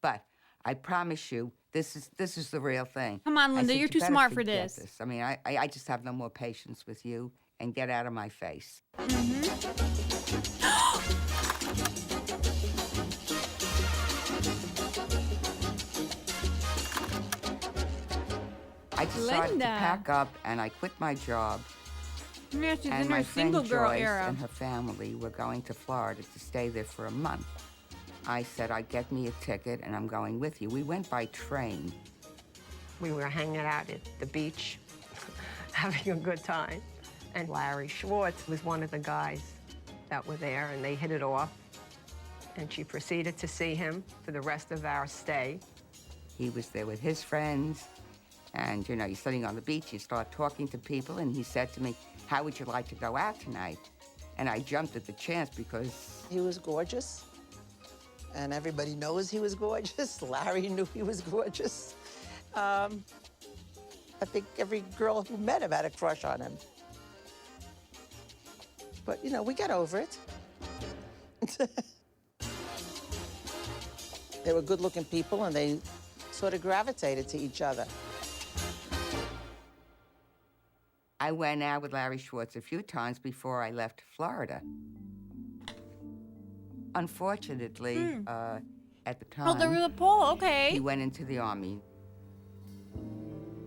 But I promise you, this is the real thing. Come on, I Linda, said, you're "You too better smart for forget this." I mean, I just have no more patience with you, and get out of my face. I decided Linda. to pack up, and I quit my job. Yeah, she's And in my her friend single girl Joyce era. and her family were going to Florida to stay there for a month. I said, I'd get me a ticket, and I'm going with you. We went by train. We were hanging out at the beach, having a good time. And Larry Schwartz was one of the guys that were there, and they hit it off. And she proceeded to see him for the rest of our stay. He was there with his friends, and, you know, you're sitting on the beach, you start talking to people, and he said to me, how would you like to go out tonight? And I jumped at the chance because... He was gorgeous, and everybody knows he was gorgeous. Larry knew he was gorgeous. I think every girl who met him had a crush on him. But, you know, we got over it. They were good-looking people, and they sort of gravitated to each other. I went out with Larry Schwartz a few times before I left Florida. Unfortunately, at the time... Oh, the real Paul, okay. He went into the Army.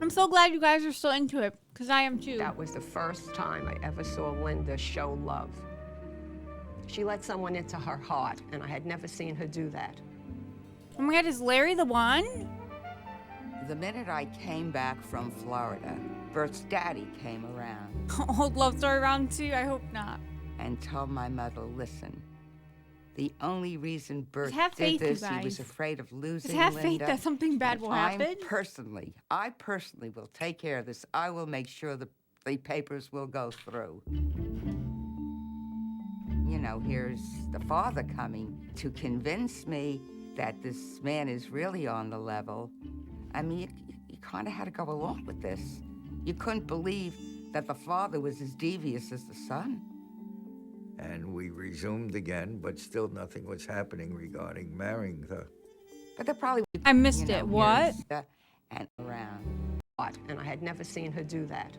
I'm so glad you guys are still into it, because I am too. That was the first time I ever saw Linda show love. She let someone into her heart, and I had never seen her do that. Oh my God, is Larry the one? The minute I came back from Florida, Bert's daddy came around. Old love story round 2? I hope not. And told my mother, listen, the only reason Bert have faith, did you this, he was guys. afraid of losing Just have Linda. faith that something bad And will happen. I personally will take care of this. I will make sure the papers will go through. You know, here's the father coming to convince me that this man is really on the level. I mean, you kind of had to go along with this. You couldn't believe that the father was as devious as the son. And we resumed again, but still nothing was happening regarding marrying her. But they're probably... I missed you know, it. What? here's and around. And I had never seen her do that.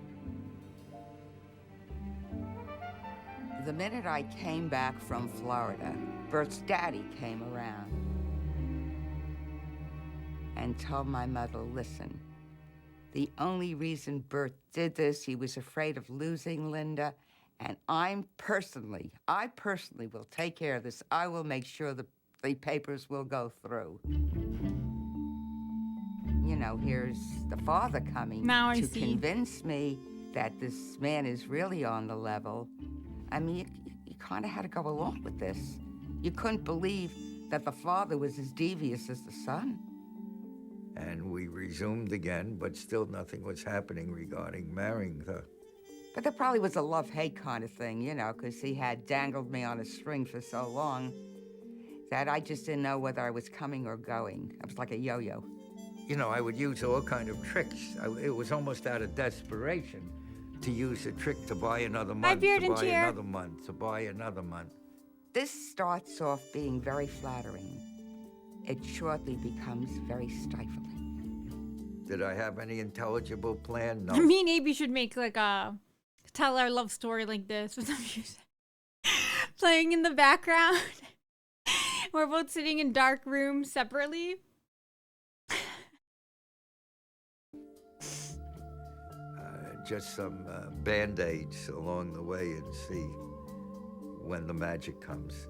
The minute I came back from Florida, Bert's daddy came around and told my mother, listen, the only reason Bert did this, he was afraid of losing Linda, and I personally will take care of this. I will make sure the papers will go through. You know, here's the father coming Now I to see. convince me that this man is really on the level. I mean, you kind of had to go along with this. You couldn't believe that the father was as devious as the son. And we resumed again, but still nothing was happening regarding marrying her. But there probably was a love-hate kind of thing, you know, because he had dangled me on a string for so long that I just didn't know whether I was coming or going. I was like a yo-yo. You know, I would use all kind of tricks. It was almost out of desperation to use a trick to buy another month, beard to and buy chair. another month, to buy another month. This starts off being very flattering. It shortly becomes very stifling. Did I have any intelligible plan? No. Me and AB should make like a tell our love story like this with some music playing in the background. We're both sitting in dark rooms separately. Just some Band-Aids along the way and see when the magic comes.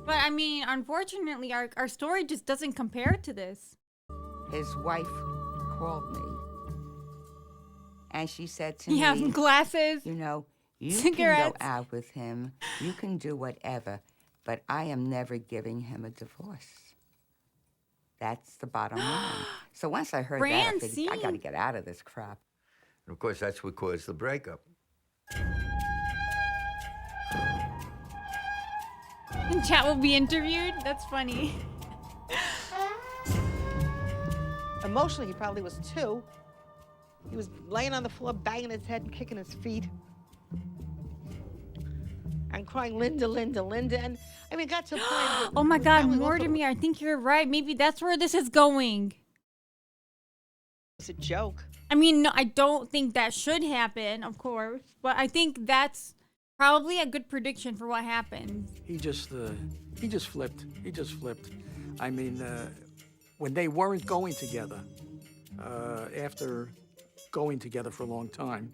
But I mean, unfortunately, our story just doesn't compare to this. His wife called me, and she said to He me, has glasses, you know, you cigarettes. can go out with him, you can do whatever, but I am never giving him a divorce. That's the bottom line. So once I heard that, I figured, I gotta get out of this crap. And of course, that's what caused the breakup. And chat will be interviewed? That's funny. Emotionally, he probably was 2. He was laying on the floor, banging his head and kicking his feet. and crying, Linda, Linda, Linda. And I mean, it got to a point where Oh my we God, finally went for Mortimer, I think you're right. Maybe that's where this is going. It's a joke. I mean, no, I don't think that should happen, of course, but I think that's probably a good prediction for what happened. He just flipped. He just flipped. I mean, when they weren't going together, after going together for a long time,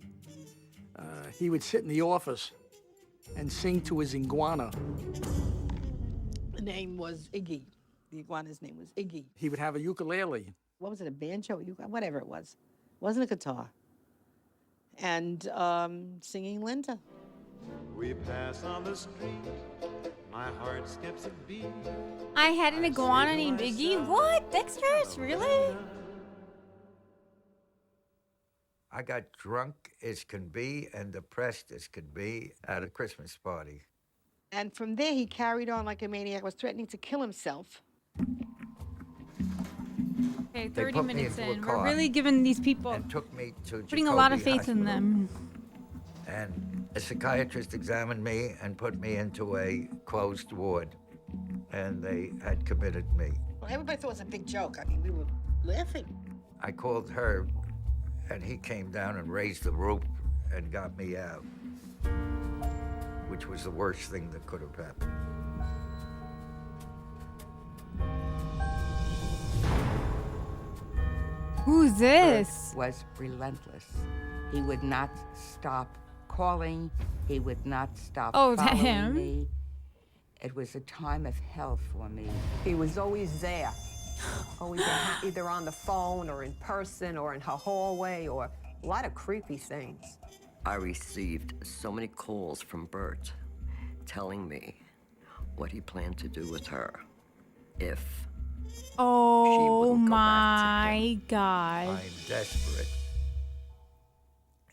he would sit in the office and sing to his iguana. The name was Iggy. The iguana's name was Iggy. He would have a ukulele. What was it, a banjo? Whatever it was. It wasn't a guitar. And singing Linda. We pass on the street, my heart skips a beat. I had an iguana named Iggy? What? Dexter's? Really? I got drunk as can be and depressed as could be at a Christmas party. And from there, he carried on like a maniac, was threatening to kill himself. Okay, They 30 put me minutes into a in. car We're really giving these people, and took me to putting a lot of Jacoby faith in Hospital. them. And a psychiatrist examined me and put me into a closed ward. And they had committed me. Well, everybody thought it was a big joke. I mean, we were laughing. I called Herb, and he came down and raised the roof and got me out, which was the worst thing that could have happened. Who's this? Was relentless. He would not stop calling. He would not stop Oh, is that following him? me. It was a time of hell for me. He was always there. Always either on the phone or in person or in her hallway or a lot of creepy things. I received so many calls from Bert telling me what he planned to do with her if Oh wouldn't go back my God. I'm desperate.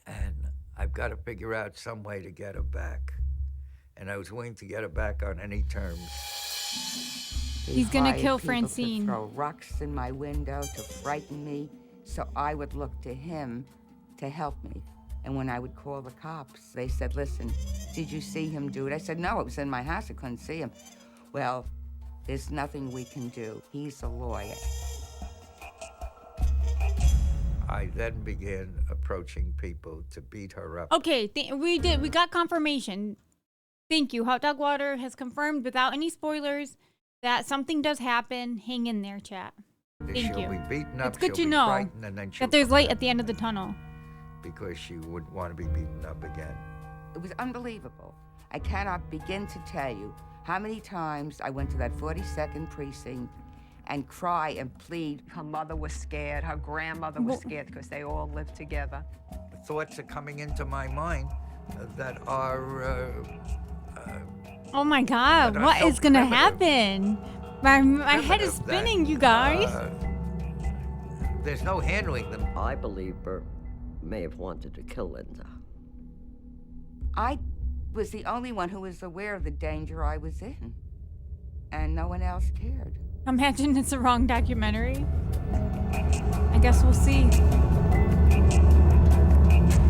And I've got to figure out some way to get her back. And I was willing to get her back on any terms. He's gonna hired kill people Francine. To throw rocks in my window to frighten me, so I would look to him to help me. And when I would call the cops, they said, "Listen, did you see him do it?" I said, "No, it was in my house. I couldn't see him." "Well, there's nothing we can do. He's a lawyer." I then began approaching people to beat her up. Okay, we got confirmation. Thank you. Hot Dog Water has confirmed without any spoilers that something does happen. Hang in there, chat. Thank she'll you. be beaten up, It's good she'll to be know frightened, and then she'll that there's come light back at the end of the tunnel. because she would want to be beaten up again. It was unbelievable. I cannot begin to tell you how many times I went to that 42nd precinct and cry and plead. Her mother was scared. Her grandmother was scared because they all lived together. Thoughts are coming into my mind that are Oh my God, But are what so is gonna primitive. happen? My head is primitive that, spinning, you guys. there's no handling them. I believe Bert may have wanted to kill Linda. I was the only one who was aware of the danger I was in, and no one else cared. Imagine it's the wrong documentary. I guess we'll see.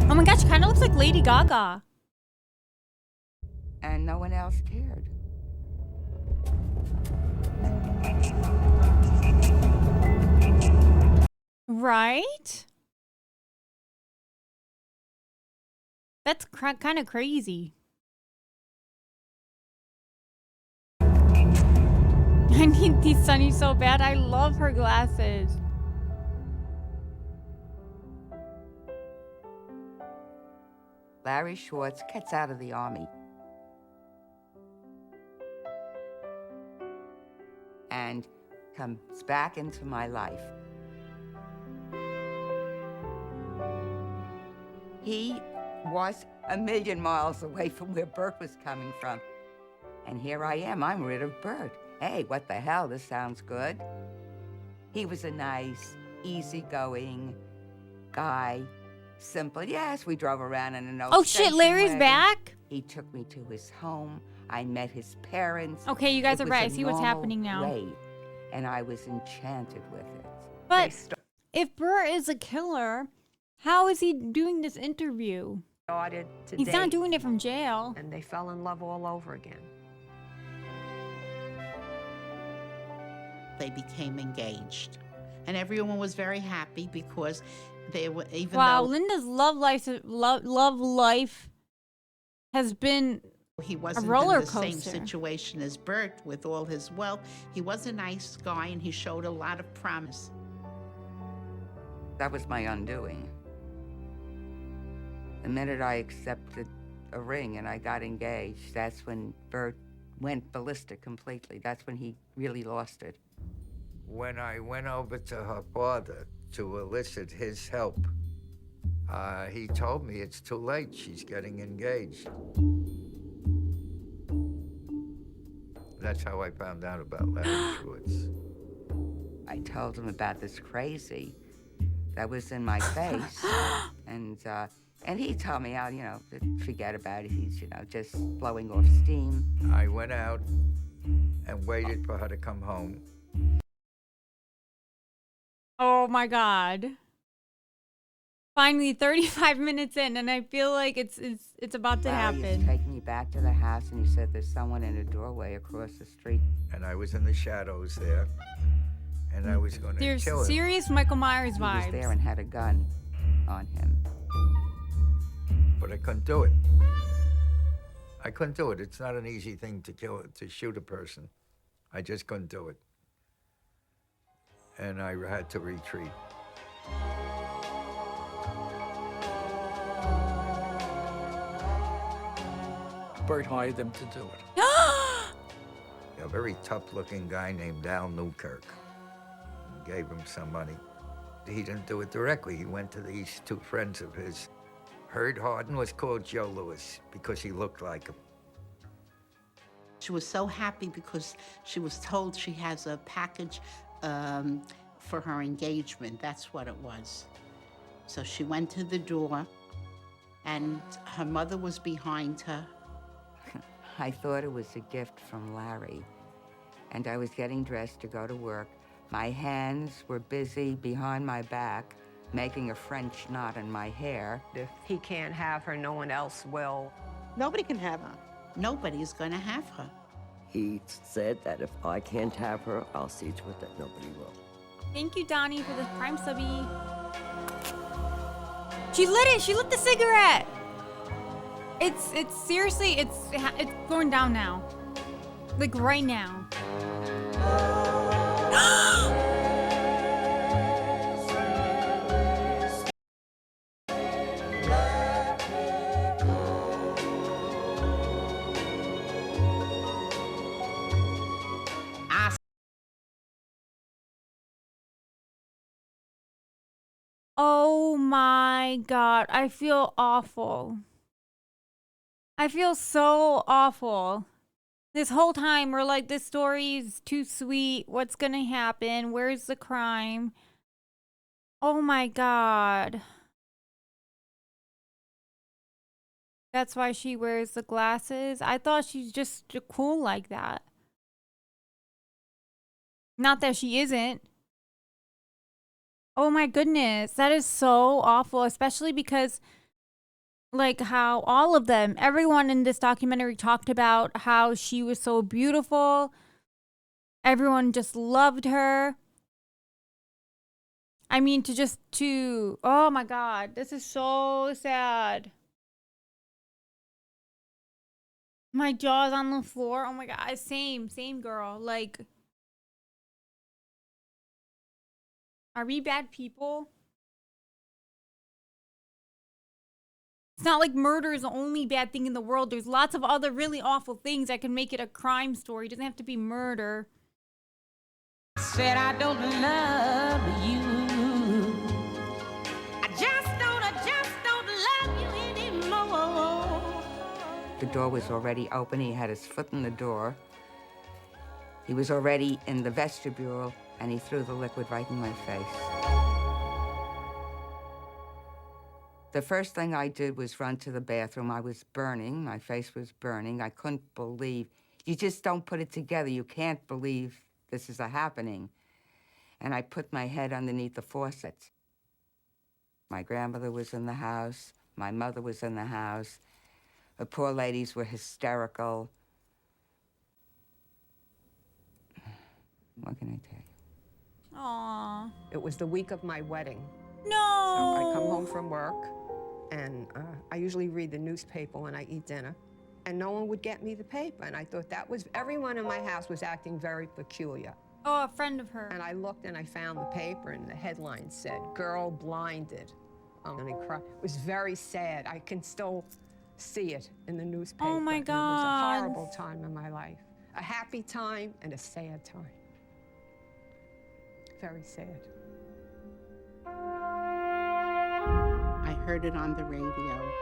Oh my gosh, kind of looks like Lady Gaga. And no one else cared. Right? That's kind of crazy. I need these Sunny so bad. I love her glasses. Larry Schwartz gets out of the Army and comes back into my life. He was a million miles away from where Bert was coming from. And here I am, I'm rid of Bert. Hey, what the hell, this sounds good. He was a nice, easygoing guy, simple. Yes, we drove around in an old Oh shit, station Larry's wagon. back? He took me to his home. I met his parents. Okay, you guys It are was right. I a see what's normal happening now. way, and I was enchanted with it. But if Bert is a killer, how is he doing this interview? Started to He's not date, doing it from jail. and they fell in love all over again. They became engaged. And everyone was very happy because they were, even Wow, though Linda's love life has been he a wasn't roller in the same coaster. situation as Bert with all his wealth, he was a nice guy and he showed a lot of promise. That was my undoing. The minute I accepted a ring and I got engaged, that's when Bert went ballistic completely. That's when he really lost it. When I went over to her father to elicit his help, he told me it's too late. She's getting engaged. That's how I found out about Larry Schwartz. I told him about this crazy that was in my face, and he told me, how, to forget about it. He's, just blowing off steam. I went out and waited for her to come home. Oh my God. Finally, 35 minutes in, and I feel like it's about to Larry is happen. taking me back to the house, and he said there's someone in a doorway across the street. And I was in the shadows there, and I was going to There's kill him. serious Michael Myers He vibes. was there and had a gun on him. But I couldn't do it. I couldn't do it. It's not an easy thing to shoot a person. I just couldn't do it. And I had to retreat. Bert hired them to do it. A very tough-looking guy named Al Newkirk gave him some money. He didn't do it directly. He went to these two friends of his. Herd Harden was called Joe Louis because he looked like him. She was so happy because she was told she has a package for her engagement. That's what it was. So she went to the door, and her mother was behind her. I thought it was a gift from Larry, and I was getting dressed to go to work. My hands were busy behind my back, making a French knot in my hair. If he can't have her, no one else will. Nobody can have her. Nobody's going to have her. He said that if I can't have her, I'll see to it that nobody will. Thank you, Donnie, for the prime subby. She lit it. She lit the cigarette. It's seriously, it's going down now. Like right now. Oh my God, I feel awful. I feel so awful. This whole time we're like, this story is too sweet. What's gonna happen? Where's the crime? Oh my God. That's why she wears the glasses. I thought she's just cool like that. Not that she isn't. Oh my goodness, that is so awful, especially because like how all of them, everyone in this documentary talked about how she was so beautiful. Everyone just loved her. I mean, oh my God, this is so sad. My jaw's on the floor. Oh my God, same girl. Like, are we bad people? It's not like murder is the only bad thing in the world. There's lots of other really awful things that can make it a crime story. It doesn't have to be murder. Said I don't love you. I just don't love you anymore. The door was already open. He had his foot in the door. He was already in the vestibule, and he threw the liquid right in my face. The first thing I did was run to the bathroom. I was burning. My face was burning. I couldn't believe. You just don't put it together. You can't believe this is happening. And I put my head underneath the faucet. My grandmother was in the house. My mother was in the house. The poor ladies were hysterical. What can I tell you? Aww. It was the week of my wedding. No. So I come home from work, and I usually read the newspaper when I eat dinner, and no one would get me the paper. And I thought that was, everyone in my house was acting very peculiar. Oh, a friend of her. And I looked and I found the paper, and the headline said, "Girl blinded." And I cried. It was very sad. I can still see it in the newspaper. Oh my And it was God. a horrible time in my life. A happy time and a sad time. Very sad. I heard it on the radio,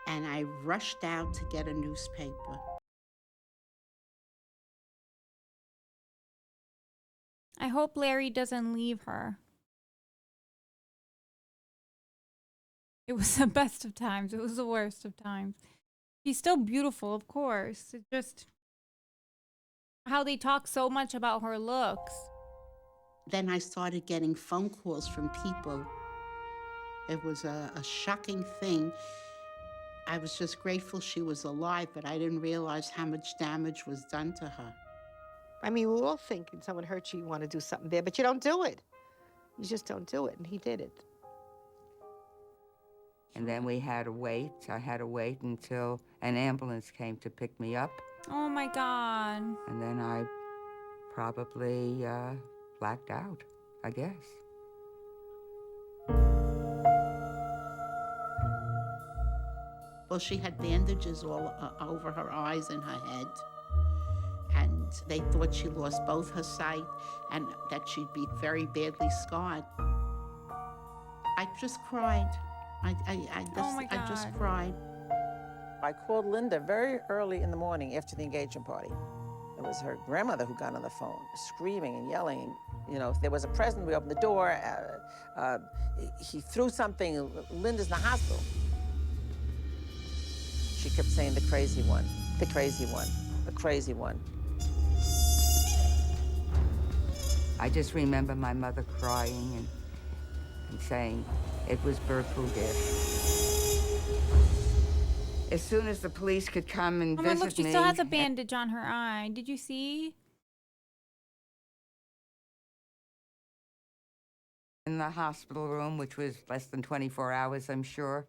and I rushed out to get a newspaper. I hope Larry doesn't leave her. It was the best of times. It was the worst of times. She's still beautiful, of course. It's just how they talk so much about her looks. Then I started getting phone calls from people. It was a shocking thing. I was just grateful she was alive, but I didn't realize how much damage was done to her. I mean, we all think when someone hurts you, you want to do something there, but you don't do it. You just don't do it, and he did it. And then we had to wait. I had to wait until an ambulance came to pick me up. Oh my God. And then I probably blacked out, I guess. Well, she had bandages all over her eyes and her head. And they thought she lost both her sight and that she'd be very badly scarred. I just cried. I just cried. I called Linda very early in the morning after the engagement party. It was her grandmother who got on the phone, screaming and yelling. You know, if there was a present, we opened the door. He threw something. Linda's in the hospital. She kept saying, "The crazy one, the crazy one, the crazy one." I just remember my mother crying and saying, "It was Bert who did." As soon as the police could come and Oh my, visit look, she me, still has a bandage on her eye. Did you see? in the hospital room, which was less than 24 hours, I'm sure.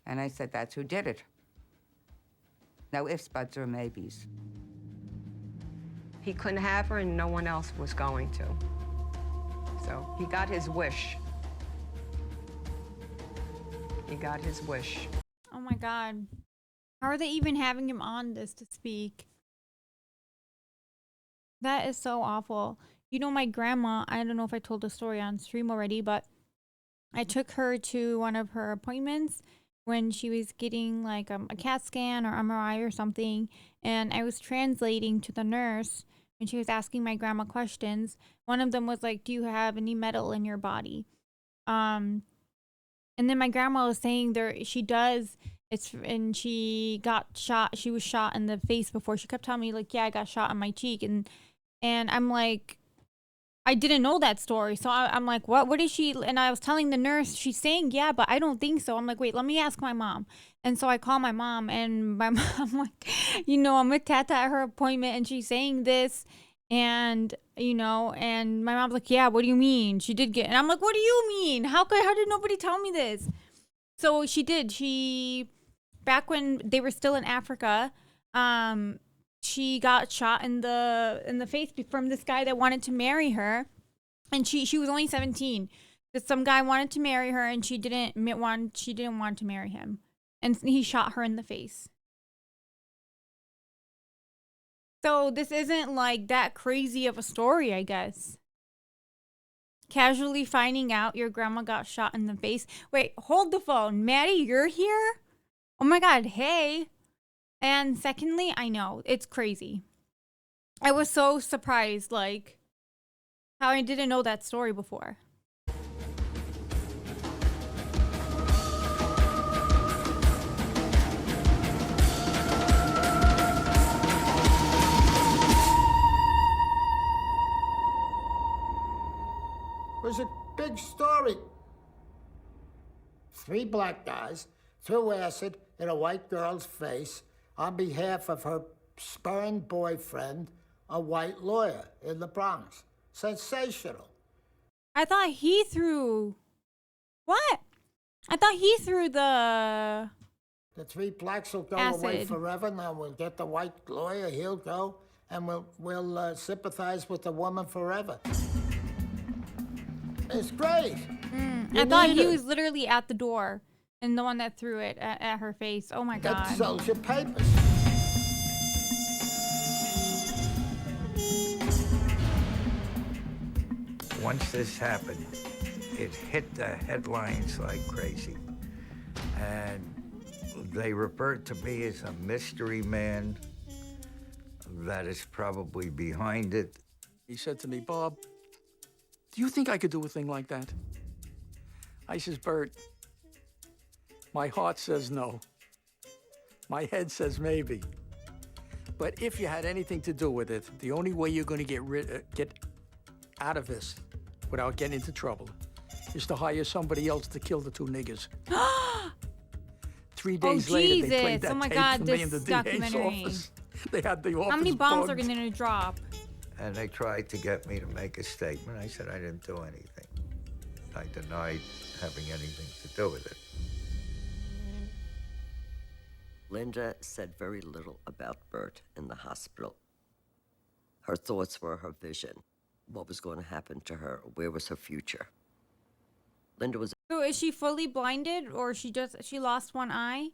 And I said, that's who did it. No ifs, buts, or maybes. He couldn't have her, and no one else was going to. So he got his wish. He got his wish. Oh my God. How are they even having him on this to speak? That is so awful. You know, my grandma, I don't know if I told the story on stream already, but I took her to one of her appointments when she was getting like a CAT scan or MRI or something. And I was translating to the nurse when she was asking my grandma questions. One of them was like, do you have any metal in your body? And then my grandma was saying she does. And she got shot. She was shot in the face before. She kept telling me like, yeah, I got shot on my cheek. And I'm like, I didn't know that story. So I'm like, what is she? And I was telling the nurse, she's saying, yeah, but I don't think so. I'm like, wait, let me ask my mom. And so I call my mom, and my mom, I'm like, you know, I'm with Tata at her appointment, and she's saying this. And, you know, and my mom's like, yeah, what do you mean? She did get, and I'm like, what do you mean? How did nobody tell me this? So she did. Back when they were still in Africa, she got shot in the face from this guy that wanted to marry her, and she was only 17. But some guy wanted to marry her, and she didn't want to marry him, and he shot her in the face. So this isn't like that crazy of a story, I guess. Casually finding out your grandma got shot in the face. Wait, hold the phone. Maddie, you're here? Oh my God, hey. And secondly, I know, it's crazy. I was so surprised, like, how I didn't know that story before. It was a big story. 3 black guys threw acid in a white girl's face on behalf of her spurned boyfriend, a white lawyer in the Bronx. Sensational. I thought he threw... What? I thought he threw the... The 3 blacks will go acid. away forever. Now we'll get the white lawyer. He'll go, and we'll sympathize with the woman forever. It's great. I thought he was literally at the door and the one that threw it at her face. Oh my God. That sells your papers. Once this happened, it hit the headlines like crazy. And they referred to me as a mystery man that is probably behind it. He said to me, Bob, do you think I could do a thing like that? I says, Bert, my heart says no. My head says maybe. But if you had anything to do with it, the only way you're going to get out of this without getting into trouble is to hire somebody else to kill the 2 niggers. 3 days later, they played that oh my tape God, for me in the this DA's documentary. office. They had the office How many bombs are bugged. going to drop? And they tried to get me to make a statement. I said I didn't do anything. I denied having anything to do with it. Linda said very little about Bert in the hospital. Her thoughts were her vision. What was going to happen to her? Where was her future? Linda was... So is she fully blinded or she lost one eye?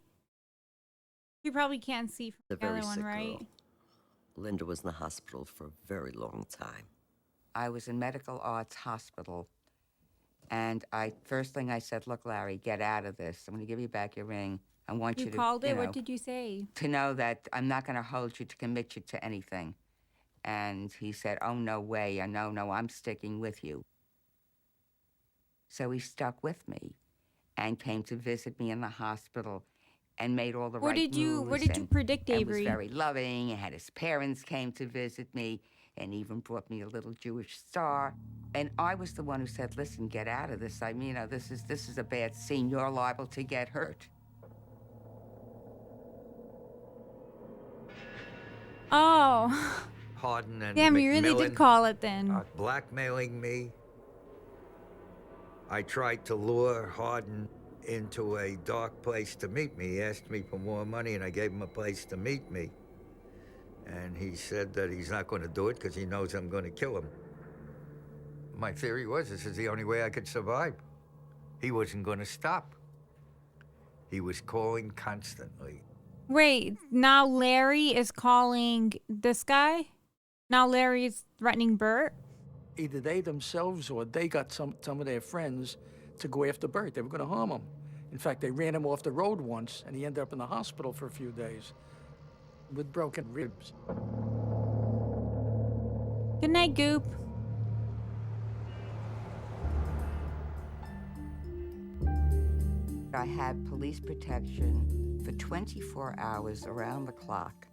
She probably can't see from a the other very one, sick right? girl. Linda was in the hospital for a very long time. I was in Medical Arts Hospital, and first thing I said, look, Larry, get out of this. I'm going to give you back your ring. I want you You to, called it? you know, What did you say? to know that I'm not going to hold you to commit you to anything. And he said, oh, no way. No, I'm sticking with you. So he stuck with me and came to visit me in the hospital and made all the What right did you moves predict, and Avery? was very loving, and had his parents came to visit me and even brought me a little Jewish star. And I was the one who said, listen, get out of this. I mean, you know, this is a bad scene. You're liable to get hurt. Oh. Hardin and Damn, you really did McMillan call it then. blackmailing me. I tried to lure Hardin into a dark place to meet me. He asked me for more money, and I gave him a place to meet me. And he said that he's not going to do it because he knows I'm going to kill him. My theory was this is the only way I could survive. He wasn't going to stop. He was calling constantly. Wait, now Larry is calling this guy? Now Larry is threatening Bert? Either they themselves or they got some of their friends to go after Bert. They were going to harm him. In fact, they ran him off the road once, and he ended up in the hospital for a few days with broken ribs. Good night, Goop. I had police protection for 24 hours around the clock.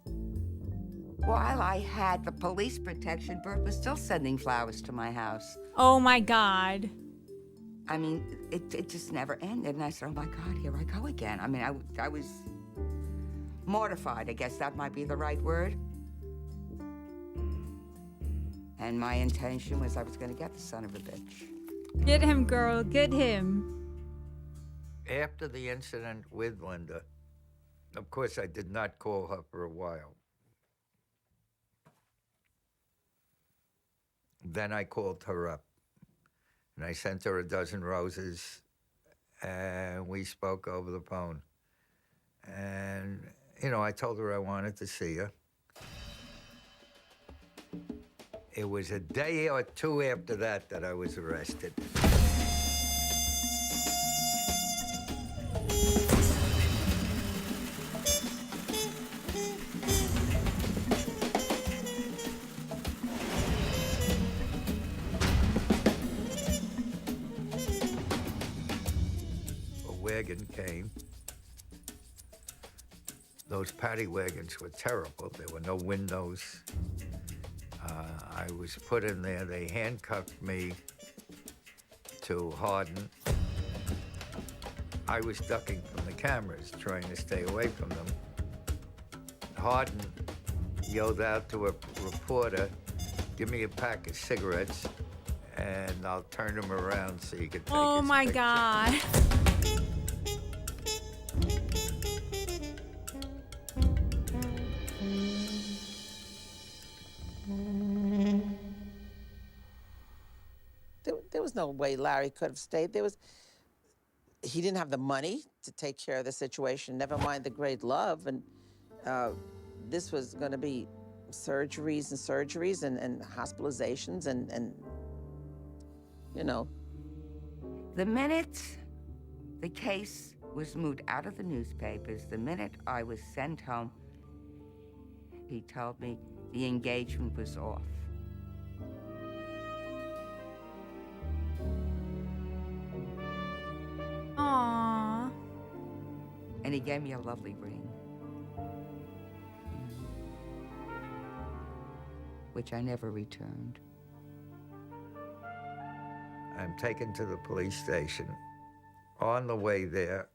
While I had the police protection, Bert was still sending flowers to my house. Oh my God. I mean, it just never ended. And I said, oh my God, here I go again. I mean, I was mortified. I guess that might be the right word. And my intention was I was going to get the son of a bitch. Get him, girl. Get him. After the incident with Linda, of course, I did not call her for a while. Then I called her up, and I sent her a dozen roses, and we spoke over the phone. And, you know, I told her I wanted to see her. It was a day or two after that I was arrested. Wagon came. Those paddy wagons were terrible. There were no windows. I was put in there. They handcuffed me to Hardin. I was ducking from the cameras, trying to stay away from them. Hardin yelled out to a reporter, "Give me a pack of cigarettes, and I'll turn them around so you can take Oh his my picture." God. There was no way Larry could have stayed. He didn't have the money to take care of the situation, never mind the great love. And this was going to be surgeries and hospitalizations and, you know. The minute the case was moved out of the newspapers, the minute I was sent home, he told me the engagement was off. Aww. And he gave me a lovely ring, which I never returned. I'm taken to the police station. On the way there,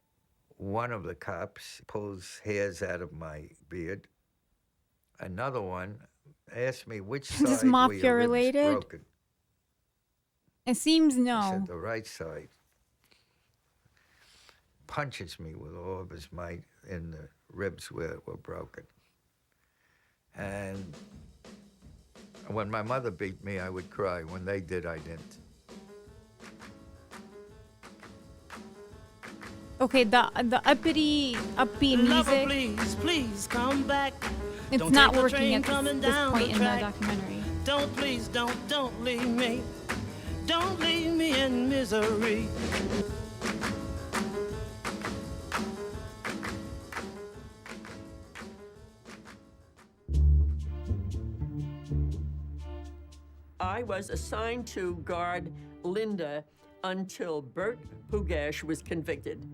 one of the cops pulls hairs out of my beard. Another one asked me which Is this side were mafia your ribs related? broken. It seems I no. said the right side. Punches me with all of his might in the ribs where were broken. And when my mother beat me, I would cry. When they did, I didn't. Okay, the uppity, upbeat Lover, music. please come back. It's Don't not take the working train at coming this down point the in the track. documentary. Don't leave me. Don't leave me in misery. I was assigned to guard Linda until Bert Pugash was convicted.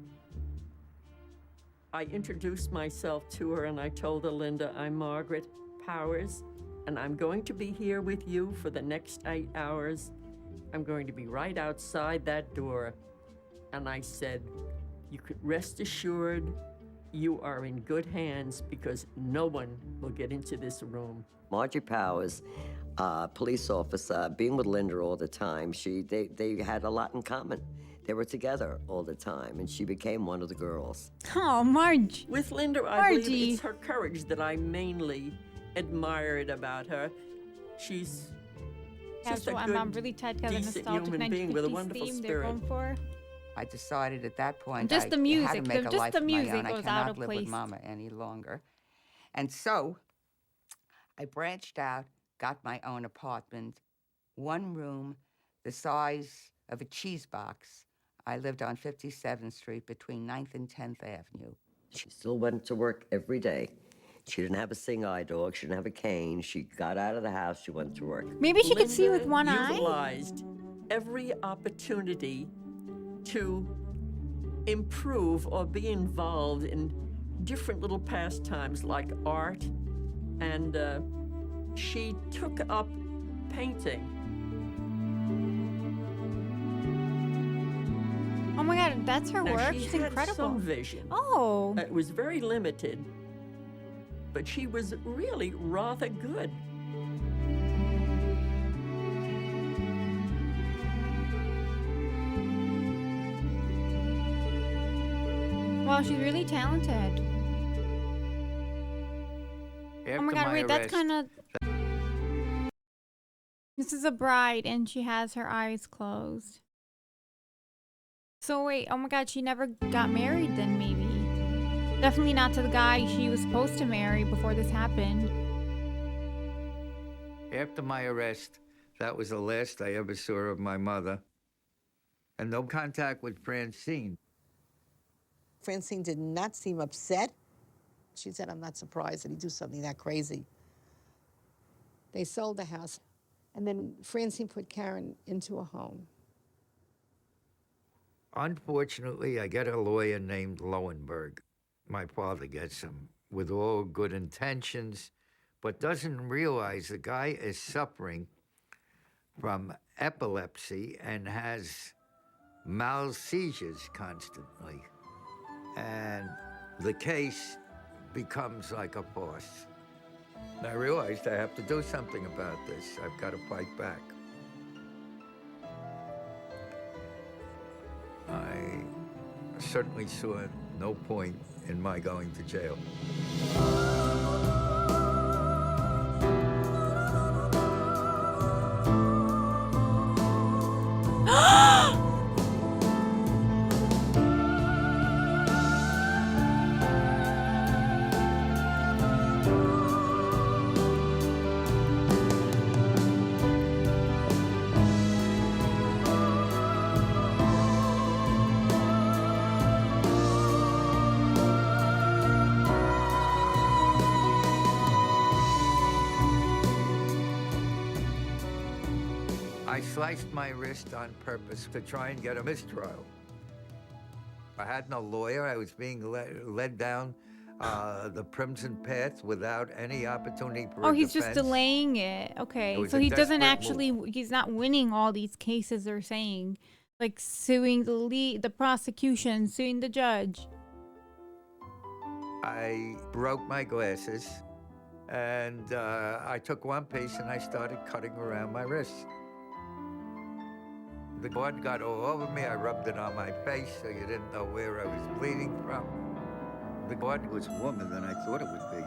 I introduced myself to her and I told her, "Linda, I'm Margaret Powers, and I'm going to be here with you for the next 8 hours. I'm going to be right outside that door." And I said, "You could rest assured you are in good hands because no one will get into this room." Margie Powers, police officer, being with Linda all the time, they had a lot in common. They were together all the time, and she became one of the girls. Oh, Marge. With Linda, I Margie. believe it's her courage that I mainly admired about her. She's just a Casual, good, I'm really tied to the decent nostalgic human being with a 1950s wonderful theme they're spirit. going for. I decided at that point Just the I had music, to make a just life the of my music own. I was out cannot of live place. with Mama any longer. And so I branched out, got my own apartment, one room, the size of a cheese box. I lived on 57th Street between 9th and 10th Avenue. She still went to work every day. She didn't have a sing-eye dog. She didn't have a cane. She got out of the house. She went to work. Maybe she could see with one eye. Utilized every opportunity to improve or be involved in different little pastimes like art, and she took up painting. Oh my God, that's her Now, work. she She's had incredible. some vision. Oh. It was very limited, but she was really rather good. Wow, she's really talented. Oh my God, wait, that's kind of... This is a bride and she has her eyes closed. So wait, oh my God, she never got married then maybe. Definitely not to the guy she was supposed to marry before this happened. After my arrest, that was the last I ever saw of my mother. And no contact with Francine. Francine did not seem upset. She said, "I'm not surprised that he'd do something that crazy." They sold the house, and then Francine put Karen into a home. Unfortunately, I get a lawyer named Lowenberg. My father gets him with all good intentions, but doesn't realize the guy is suffering from epilepsy and has mal seizures constantly. and the case becomes like a farce. And I realized I have to do something about this. I've got to fight back. I certainly saw no point in my going to jail. I sliced my wrist on purpose to try and get a mistrial. I had no lawyer. I was being led down the crimson path without any opportunity for Oh, a he's defense. just delaying it. Okay. It was So a he doesn't desperate actually, he's not winning all these cases they're saying. Like suing the prosecution, suing the judge. I broke my glasses, and I took one piece and I started cutting around my wrist. The blood got all over me. I rubbed it on my face so you didn't know where I was bleeding from. The blood was warmer than I thought it would be.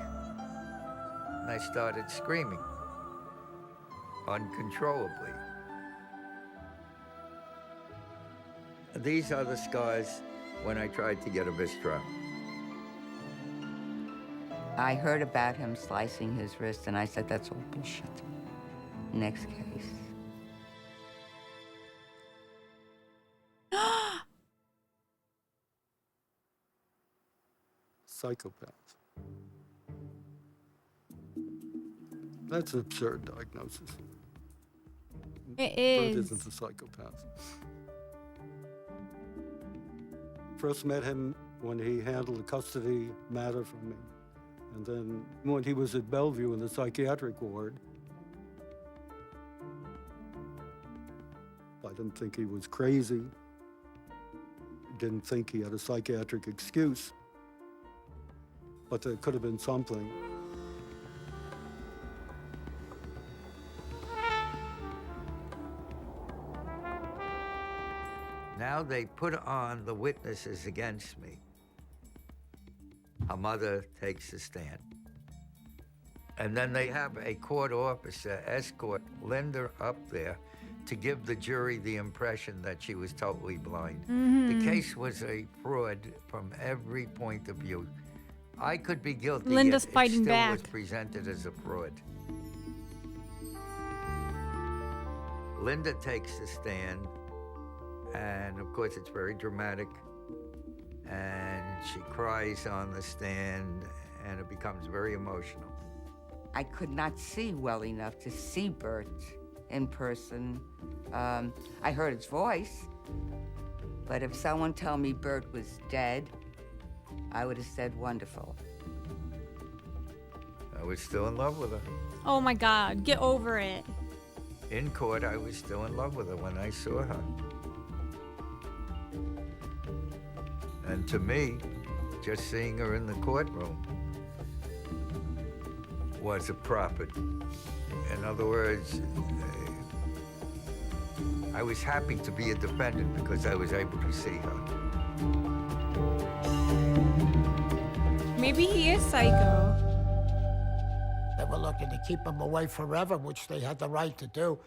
And I started screaming uncontrollably. These are the scars when I tried to get a mistrial. I heard about him slicing his wrist, and I said, that's all bullshit. Next case. Psychopath. That's an absurd diagnosis. It Bert is. isn't a psychopath. First met him when he handled a custody matter for me. And then when he was at Bellevue in the psychiatric ward, I didn't think he was crazy. Didn't think he had a psychiatric excuse. But there could have been something. Now they put on the witnesses against me. Her mother takes a stand. And then they have a court officer escort Linda up there to give the jury the impression that she was totally blind. Mhm. The case was a fraud from every point of view. I could be guilty, Linda's yet fighting it still back. was presented as a fraud. Linda takes the stand, and of course it's very dramatic, and she cries on the stand, and it becomes very emotional. I could not see well enough to see Bert in person. I heard his voice, but if someone told me Bert was dead, I would have said wonderful. I was still in love with her. Oh my God, get over it. In court, I was still in love with her when I saw her. And to me, just seeing her in the courtroom was a profit. In other words, I was happy to be a defendant because I was able to see her. Maybe he is psycho. They were looking to keep him away forever, which they had the right to do.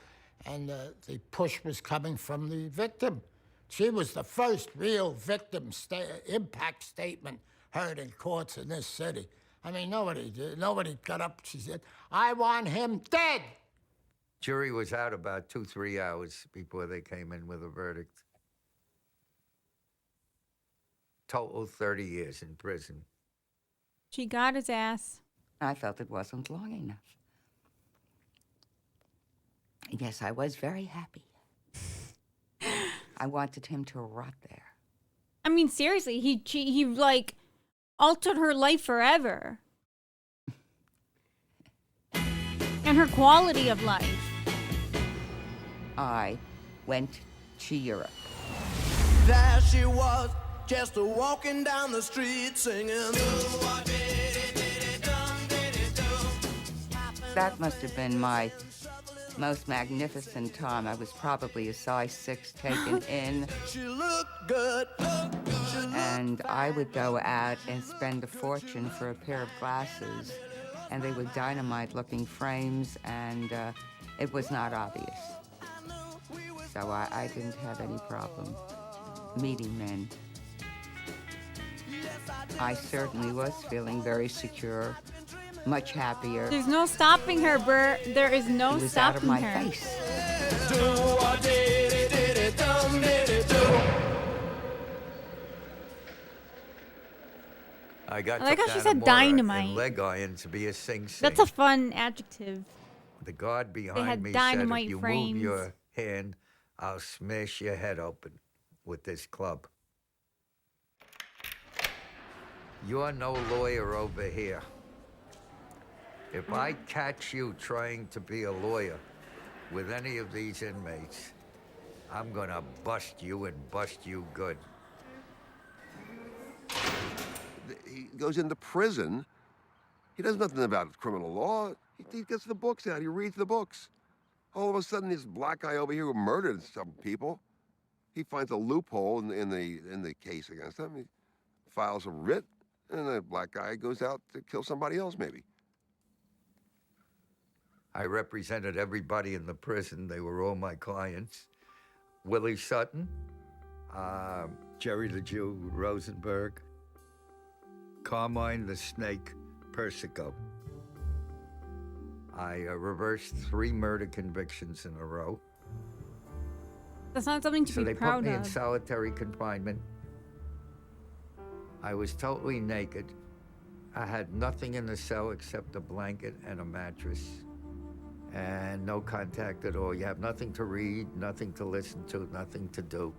And the push was coming from the victim. She was the first real victim impact statement heard in courts in this city. I mean, nobody got up. She said, I want him dead. Jury was out about 2-3 hours before they came in with a verdict. Total 30 years in prison. She got his ass. I felt it wasn't long enough. Yes, I was very happy. I wanted him to rot there. I mean, seriously, he like altered her life forever. And her quality of life. I went to Europe. There she was, just walking down the street singing. That must have been my most magnificent time. I was probably a size 6 taken in. She looked good. And I would go out and spend a fortune for a pair of glasses, and they were dynamite-looking frames, and it was not obvious. So I didn't have any problem meeting men. I certainly was feeling very secure, much happier. There's no stopping her, Bert. There is no It was out of stopping my her. face. I got I like took how she down said a mortar dynamite. and leg iron to be a Sing Sing. That's a fun adjective. The guard had behind me said, dynamite if you frames. move your hand, I'll smash your head open with this club. You're no lawyer over here. If I catch you trying to be a lawyer with any of these inmates, I'm gonna bust you and bust you good. He goes into prison. He knows nothing about criminal law. He gets the books out. He reads the books. All of a sudden, this black guy over here who murdered some people, he finds a loophole in the case against him. He files a writ, and the black guy goes out to kill somebody else, maybe. I represented everybody in the prison. They were all my clients. Willie Sutton, Jerry the Jew Rosenberg, Carmine the Snake Persico. I reversed 3 murder convictions in a row. That's not something to So be they put proud me in of. solitary confinement. I was totally naked. I had nothing in the cell except a blanket and a mattress. And no contact at all. You have nothing to read, nothing to listen to, nothing to do.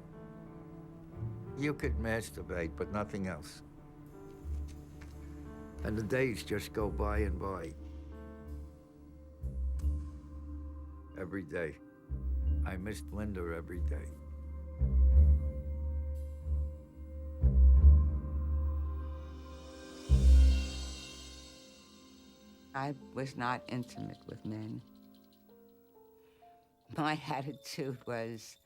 You could masturbate, but nothing else. And the days just go by and by. Every day. I missed Linda every day. I was not intimate with men. My attitude was,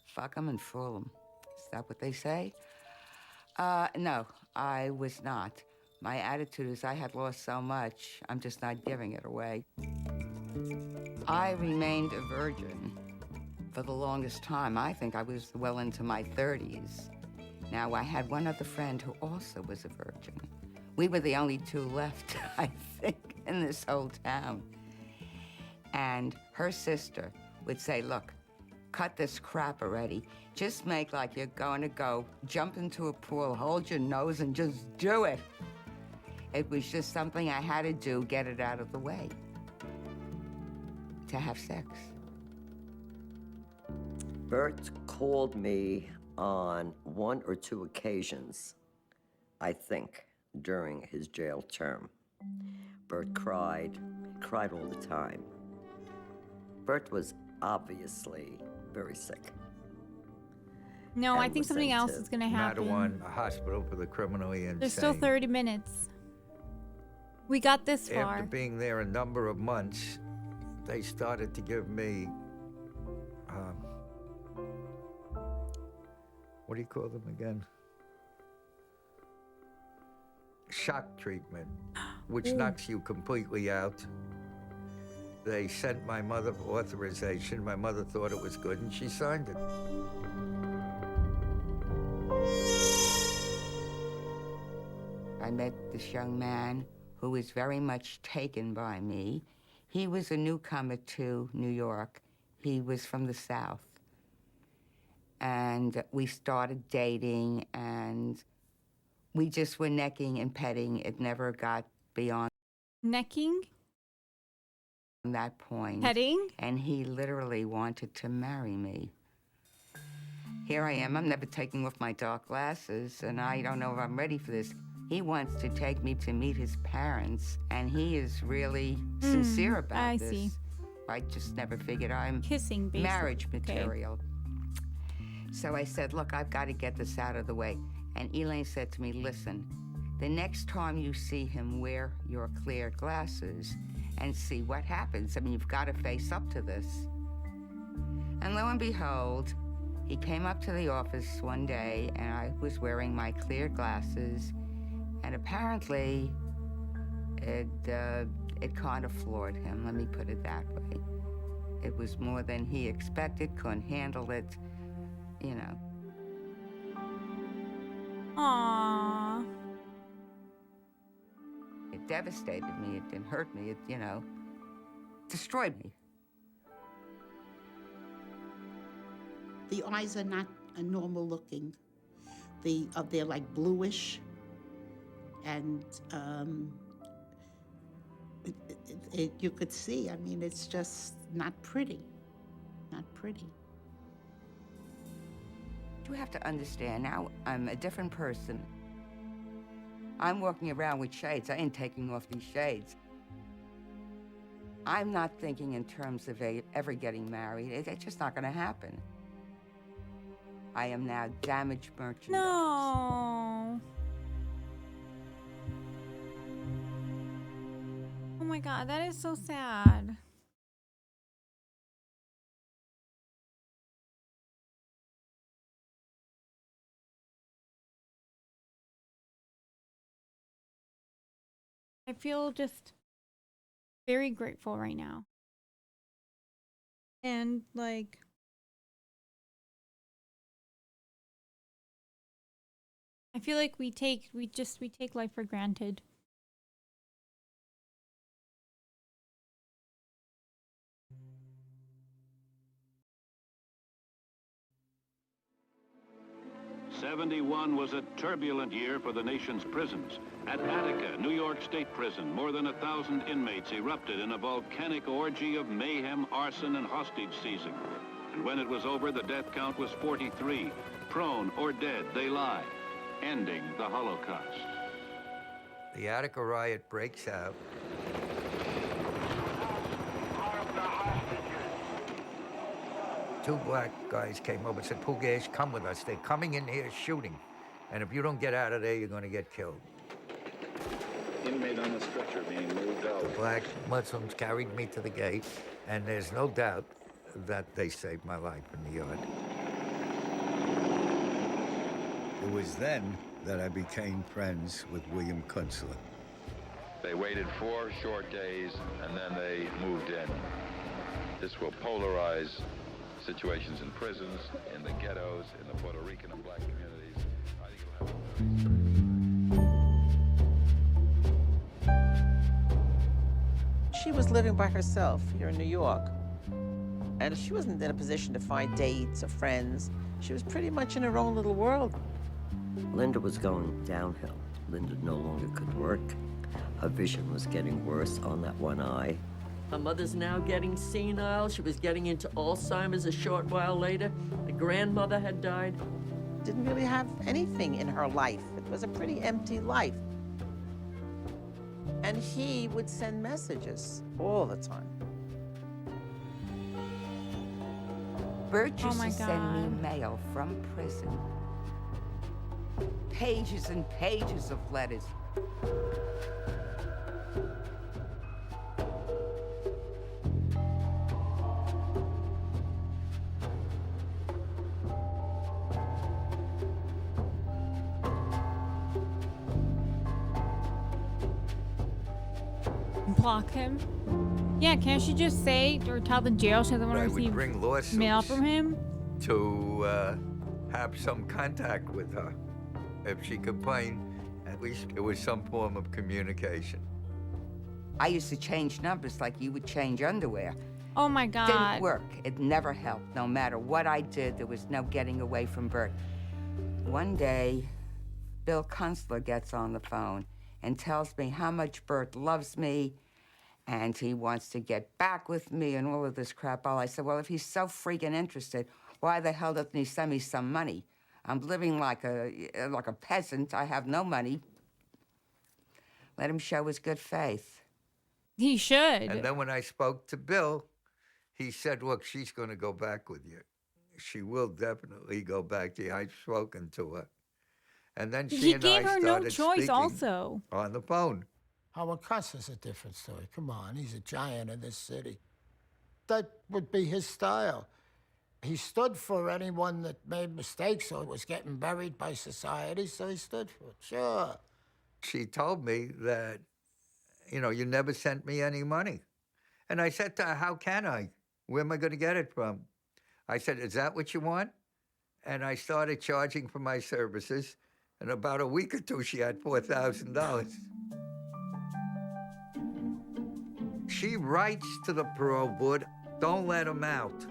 fuck 'em and fool 'em. Is that what they say? No, I was not. My attitude is I had lost so much, I'm just not giving it away. I remained a virgin for the longest time. I think I was well into my 30s. Now, I had one other friend who also was a virgin. We were the only 2 left, I think, in this whole town. And her sister would say, look, cut this crap already. Just make like you're going to go, jump into a pool, hold your nose, and just do it. It was just something I had to do, get it out of the way. To have sex. Bert called me on 1 or 2 occasions, I think, during his jail term. Bert cried all the time. Bert was obviously very sick. No, I and think was something sent else to is going to happen. Mattawan, a hospital for the criminally insane. There's still 30 minutes. We got this far. After being there a number of months, they started to give me, what do you call them again? Shock treatment, which knocks you completely out. They sent my mother for authorization. My mother thought it was good, and she signed it. I met this young man who was very much taken by me. He was a newcomer to New York. He was from the South. And we started dating, and we just were necking and petting. It never got beyond Necking? that point. Petting? And he literally wanted to marry me. Here I am. I'm never taking off my dark glasses, and I don't know if I'm ready for this. He wants to take me to meet his parents, and he is really sincere about this. I see. I just never figured I'm Kissing, basically. marriage Okay. material. So I said, look, I've got to get this out of the way. And Elaine said to me, listen, the next time you see him, wear your clear glasses and see what happens. I mean, you've got to face up to this. And lo and behold, he came up to the office one day and I was wearing my clear glasses, and apparently it kind of floored him, let me put it that way. It was more than he expected, couldn't handle it, you know. Aww. It devastated me, it didn't hurt me, it, you know, destroyed me. The eyes are not normal looking. They're like bluish, and you could see, I mean, it's just not pretty, not pretty. You have to understand, now I'm a different person. I'm walking around with shades. I ain't taking off these shades. I'm not thinking in terms of ever getting married. It's just not gonna happen. I am now damaged merchandise. No. Oh my God, that is so sad. I feel just very grateful right now. And like, I feel like we take life for granted. '71 was a turbulent year for the nation's prisons. At Attica, New York State Prison, more than 1,000 inmates erupted in a volcanic orgy of mayhem, arson, and hostage seizing. And when it was over, the death count was 43. Prone or dead, they lie, ending the Holocaust. The Attica riot breaks out. Two black guys came over and said, Pugash, come with us. They're coming in here shooting. And if you don't get out of there, you're going to get killed. Inmate on the stretcher being moved out. The black Muslims carried me to the gate, and there's no doubt that they saved my life in the yard. It was then that I became friends with William Kunstler. They waited 4 short days, and then they moved in. This will polarize situations in prisons, in the ghettos, in the Puerto Rican and black communities. I think it'll have She was living by herself here in New York, and she wasn't in a position to find dates or friends. She was pretty much in her own little world. Linda was going downhill. Linda no longer could work. Her vision was getting worse on that one eye. Her mother's now getting senile. She was getting into Alzheimer's a short while later. The grandmother had died. Didn't really have anything in her life. It was a pretty empty life. And he would send messages all the time. Bert used my to send me God. mail from prison. Pages and pages of letters. Block him. Yeah, can't she just say or tell the jail she doesn't want I to would receive bring lawsuits mail from him? to have some contact with her. If she complained, at least it was some form of communication. I used to change numbers like you would change underwear. Oh my God. Didn't work. It never helped. No matter what I did, there was no getting away from Bert. One day, Bill Kunstler gets on the phone and tells me how much Bert loves me and he wants to get back with me and all of this crap. All I said, well, if he's so freaking interested, why the hell doesn't he send me some money? I'm living like a peasant. I have no money. Let him show his good faith. He should. And then when I spoke to Bill, he said, look, she's going to go back with you. she will definitely go back to you. I've spoken to her. And then she He and gave I her no started choice speaking also. on the phone. Howard Cuss is a different story. Come on, he's a giant in this city. That would be his style. He stood for anyone that made mistakes or was getting buried by society, so he stood for it. Sure. She told me that, you never sent me any money. And I said to her, how can I? Where am I going to get it from? I said, is that what you want? And I started charging for my services. In about a week or two, she had $4,000. She writes to the parole board, don't let him out.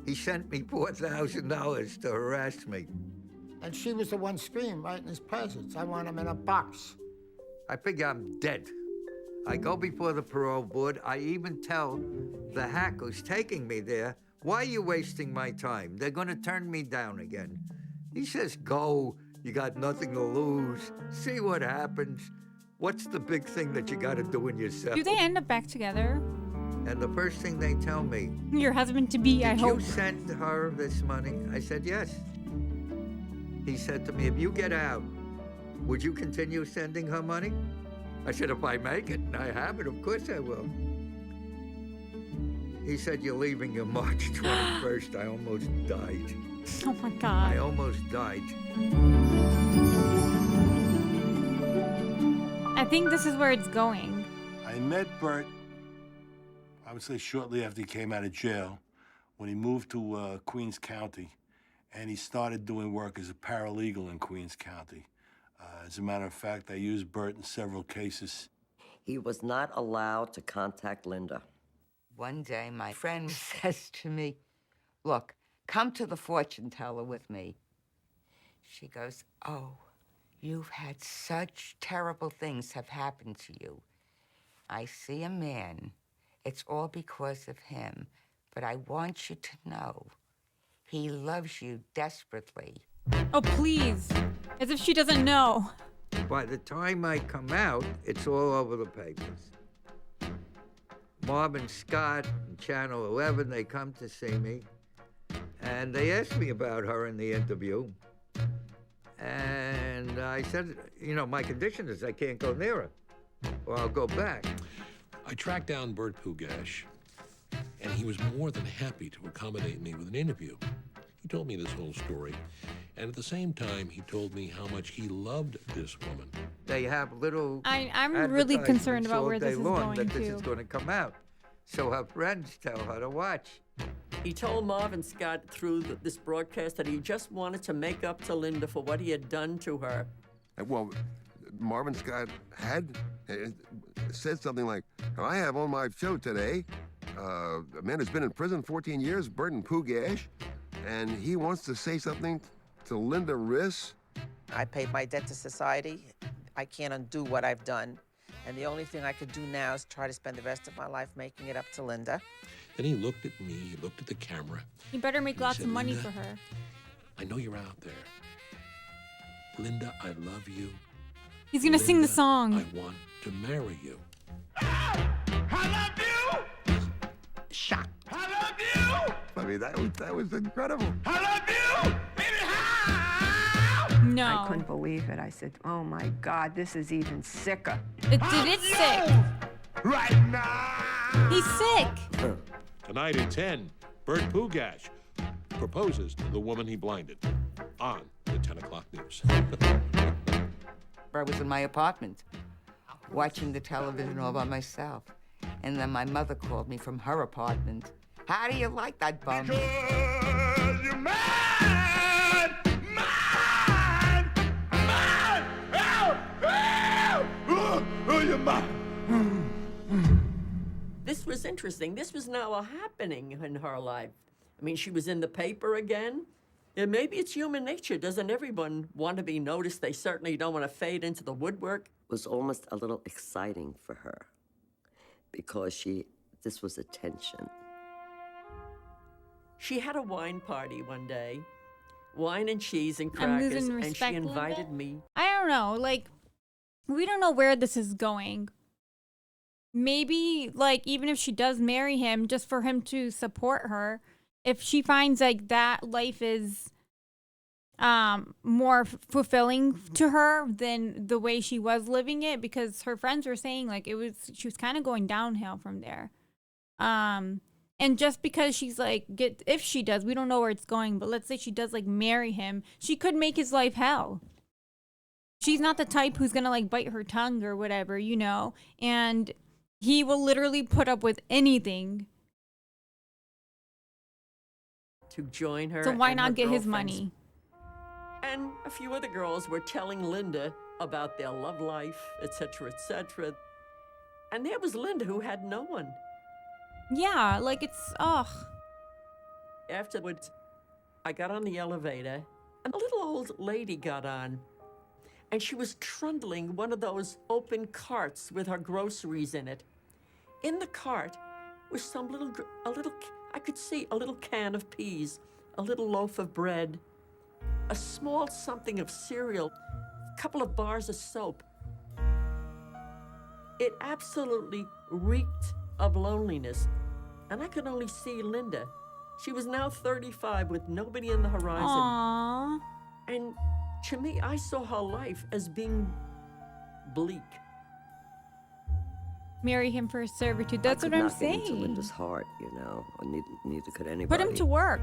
He sent me $4,000 to harass me. And she was the one screaming right in his presence, I want him in a box. I figure I'm dead. I go before the parole board. I even tell the hack who's taking me there, why are you wasting my time? They're going to turn me down again. He says, go. You got nothing to lose. See what happens. What's the big thing that you got to do in yourself? Do they end up back together? And the first thing they tell me, Your husband-to-be, I hope. did you send her this money? I said, yes. He said to me, if you get out, would you continue sending her money? I said, if I make it and I have it, of course I will. He said, you're leaving on March 21st. I almost died. Oh my God. I almost died. I think this is where it's going. I met Bert, I would say shortly after he came out of jail, when he moved to Queens County, and he started doing work as a paralegal in Queens County. As a matter of fact, I used Bert in several cases. He was not allowed to contact Linda. One day, my friend says to me, look, come to the fortune teller with me. She goes, oh, you've had such terrible things have happened to you. I see a man. It's all because of him. But I want you to know, he loves you desperately. Oh, please. As if she doesn't know. By the time I come out, it's all over the papers. Marvin Scott and Channel 11, they come to see me, and they asked me about her in the interview. And I said, my condition is I can't go near her, or I'll go back. I tracked down Bert Pugash, and he was more than happy to accommodate me with an interview. He told me this whole story, and at the same time, he told me how much he loved this woman. They have little I'm really concerned about where this is going that this to. is going to come out. So her friends tell her to watch. He told Marvin Scott through this broadcast that he just wanted to make up to Linda for what he had done to her. Well, Marvin Scott had said something like, I have on my show today a man who's been in prison 14 years, Burton Pugash, and he wants to say something to Linda Riss. I paid my debt to society. I can't undo what I've done. And the only thing I could do now is try to spend the rest of my life making it up to Linda. Then he looked at me, he looked at the camera. You better make lots said, of money "Linda, for her." I know you're out there. Linda, I love you. He's gonna sing the Linda, song. I want to marry you. Shot. I love you. I mean, that was incredible. I love you. No. I couldn't believe it. I said, oh my God, this is even sicker. It's sick. Right now. He's sick. Tonight at 10, Bert Pugash proposes to the woman he blinded on the 10 o'clock news. I was in my apartment watching the television all by myself. And then my mother called me from her apartment. How do you like that bum? Because you're mine. You're mine. This was interesting. This was now a happening in her life. I mean, she was in the paper again. And maybe it's human nature. Doesn't everyone want to be noticed? They certainly don't want to fade into the woodwork. It was almost a little exciting for her because this was attention. She had a wine party one day. Wine and cheese and I'm crackers. losing And respect, she invited Linda. me. I don't know. Like, we don't know where this is going. Maybe, like, even if she does marry him, just for him to support her, if she finds like that life is more fulfilling to her than the way she was living it, because her friends were saying like she was kind of going downhill from there. And just because she's like, if she does, we don't know where it's going, but let's say she does like marry him, she could make his life hell. She's not the type who's gonna like bite her tongue or whatever, you know, and he will literally put up with anything to join her. So why and not her get his girlfriends. money? And a few other girls were telling Linda about their love life, etc., etc. And there was Linda, who had no one. Yeah, like it's, ugh. Afterwards, I got on the elevator, and a little old lady got on. And she was trundling one of those open carts with her groceries in it. In the cart was I could see a little can of peas, a little loaf of bread, a small something of cereal, a couple of bars of soap. It absolutely reeked of loneliness. And I could only see Linda. She was now 35 with nobody in the horizon. Aww. And to me, I saw her life as being bleak. Marry him for servitude. That's what I'm Not get into saying. Linda's heart, you know, or neither could anybody. Put him to work.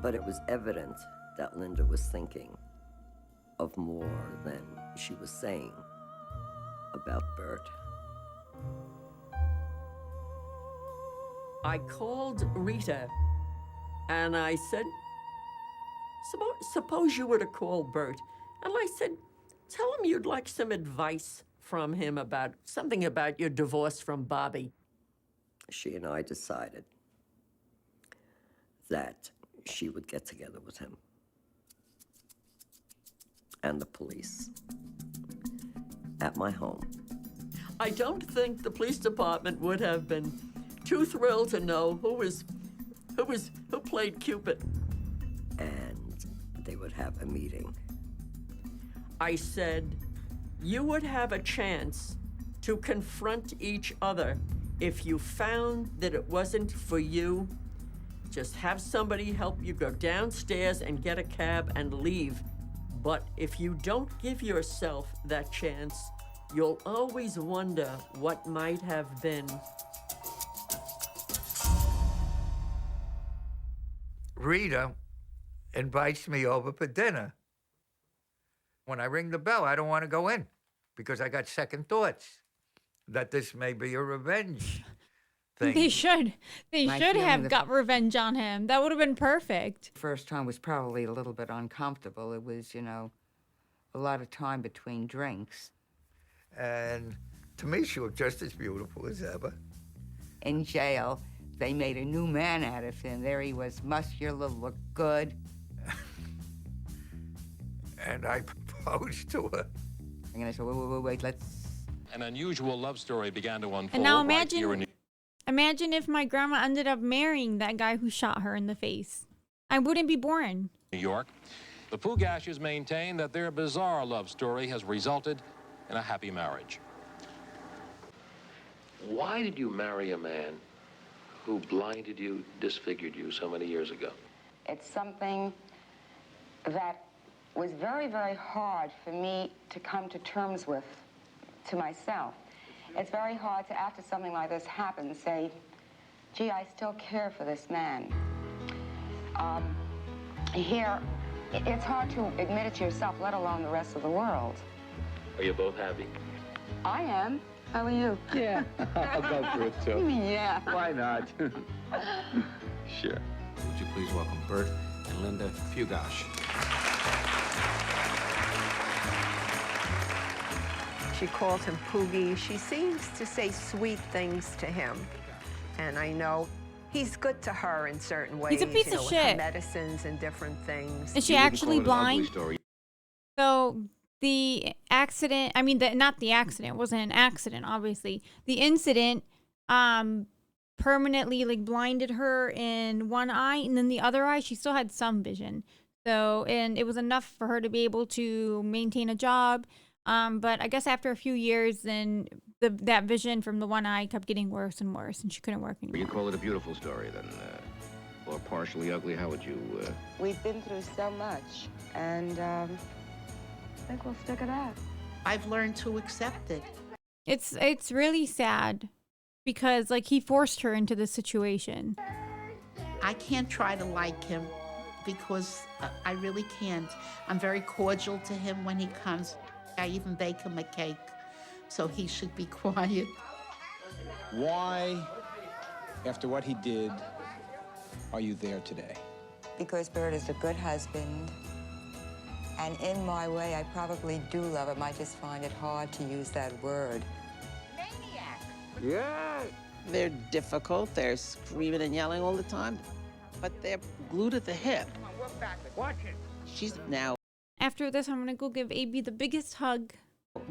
But it was evident that Linda was thinking of more than she was saying about Bert. I called Rita and I said, suppose you were to call Bert. And I said, tell him you'd like some advice from him about something about your divorce from Bobby. She and I decided that she would get together with him and the police at my home. I don't think the police department would have been too thrilled to know who played Cupid. And they would have a meeting. I said, you would have a chance to confront each other. If you found that it wasn't for you, just have somebody help you go downstairs and get a cab and leave. But if you don't give yourself that chance, you'll always wonder what might have been. Rita invites me over for dinner. When I ring the bell, I don't want to go in because I got second thoughts that this may be a revenge thing. They should My have feeling got revenge on him. That would have been perfect. First time was probably a little bit uncomfortable. It was, you know, a lot of time between drinks. And to me, she looked just as beautiful as ever. In jail, they made a new man out of him. There he was, muscular, looked good. And I proposed to her. And I said, wait, let's... An unusual love story began to unfold. And now right here in imagine if my grandma ended up marrying that guy who shot her in the face. I wouldn't be born. New York. The Pugashes maintain that their bizarre love story has resulted in a happy marriage. Why did you marry a man who blinded you, disfigured you so many years ago? It's something that was very, very hard for me to come to terms with to myself. It's very hard to, after something like this happens, say, gee, I still care for this man. Here, it's hard to admit it to yourself, let alone the rest of the world. Are you both happy? I am. How are you? Yeah, I'll go through it too. Yeah. Why not? Sure. Would you please welcome Bert and Linda Pugash. She calls him Poogie. She seems to say sweet things to him. And I know he's good to her in certain ways. He's a piece you know, of with her shit. medicines and different things. Is she actually blind? So the accident, I mean, not the accident, it wasn't an accident, obviously. The incident permanently like blinded her in one eye, and then the other eye, she still had some vision. So, and it was enough for her to be able to maintain a job. But I guess after a few years, then that vision from the one eye kept getting worse and worse, and she couldn't work anymore. You call it a beautiful story, then, or partially ugly? How would you, We've been through so much, and I think we'll stick it out. I've learned to accept it. It's really sad because like he forced her into this situation. I can't try to like him because I really can't. I'm very cordial to him when he comes. I even bake him a cake, so he should be quiet. Why, after what he did, are you there today? Because Bert is a good husband, and in my way, I probably do love him. I just find it hard to use that word. Yeah. They're difficult. They're screaming and yelling all the time, but they're glued at the hip. Come on, work backwards. Watch it. She's now After this, I'm gonna go give AB the biggest hug.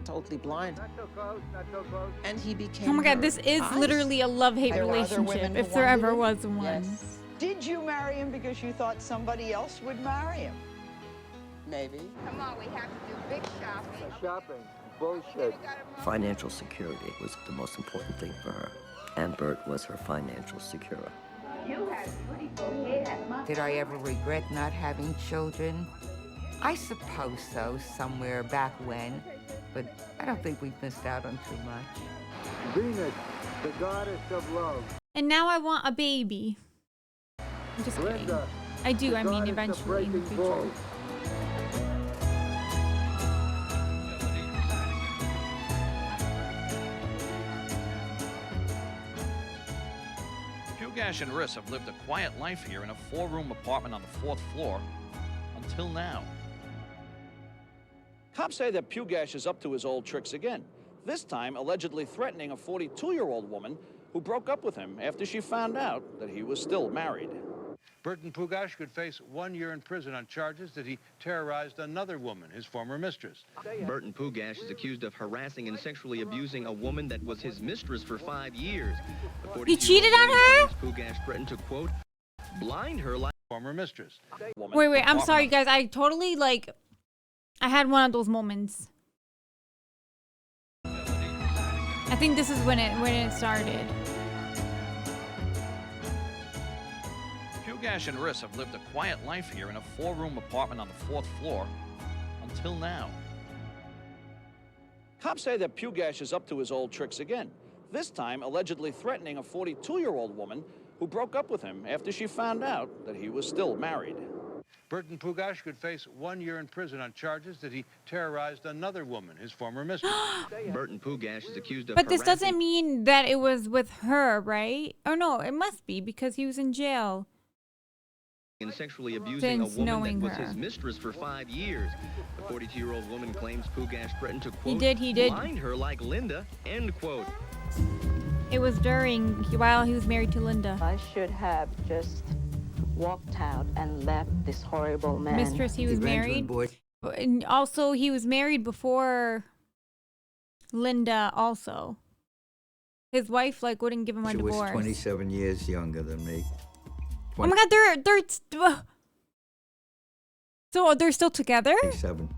totally blind. Not so close, not so close. And he became Oh my God, her this is eyes. literally a love-hate There were other relationship, women if who there wanted ever him? was one. Yes. Did you marry him because you thought somebody else would marry him? Maybe. Come on, we have to do big shopping. Shopping. Bullshit. Financial security was the most important thing for her, and Bert was her financial securer. You have beautiful hair. Did I ever regret not having children? I suppose so, somewhere back when, but I don't think we've missed out on too much. Venus, the goddess of love. And now I want a baby. I'm just kidding. Linda, I do, the I mean, goddess of eventually in the breaking future. balls. Pugash and Riss have lived a quiet life here in a 4-room apartment on the 4th floor until now. Cops say that Pugash is up to his old tricks again, this time allegedly threatening a 42-year-old woman who broke up with him after she found out that he was still married. Burton Pugash could face 1 year in prison on charges that he terrorized another woman, his former mistress. Burton Pugash is accused of harassing and sexually abusing a woman that was his mistress for 5 years. He cheated on her? Pugash threatened to, quote, blind her like former mistress. Wait, I'm sorry, guys. I totally, like, I had one of those moments. I think this is when it started. Pugash and Riss have lived a quiet life here in a 4-room apartment on the 4th floor until now. Cops say that Pugash is up to his old tricks again, this time allegedly threatening a 42-year-old woman who broke up with him after she found out that he was still married. Burton Pugash could face 1 year in prison on charges that he terrorized another woman, his former mistress. Burton Pugash is accused of But this harassing doesn't mean that it was with her, right? Oh no, it must be because he was in jail. and sexually abusing a Since woman knowing that was her. his mistress for 5 years. The 42-year-old woman claims Pugash threatened to, quote, He did. blind her like Linda, end quote. It was while he was married to Linda. I should have just walked out and left this horrible man. Mistress, he was married. And also, he was married before Linda also. His wife, like, wouldn't give him a She divorce. was 27 years younger than me. Oh my God, so they're still together? 27.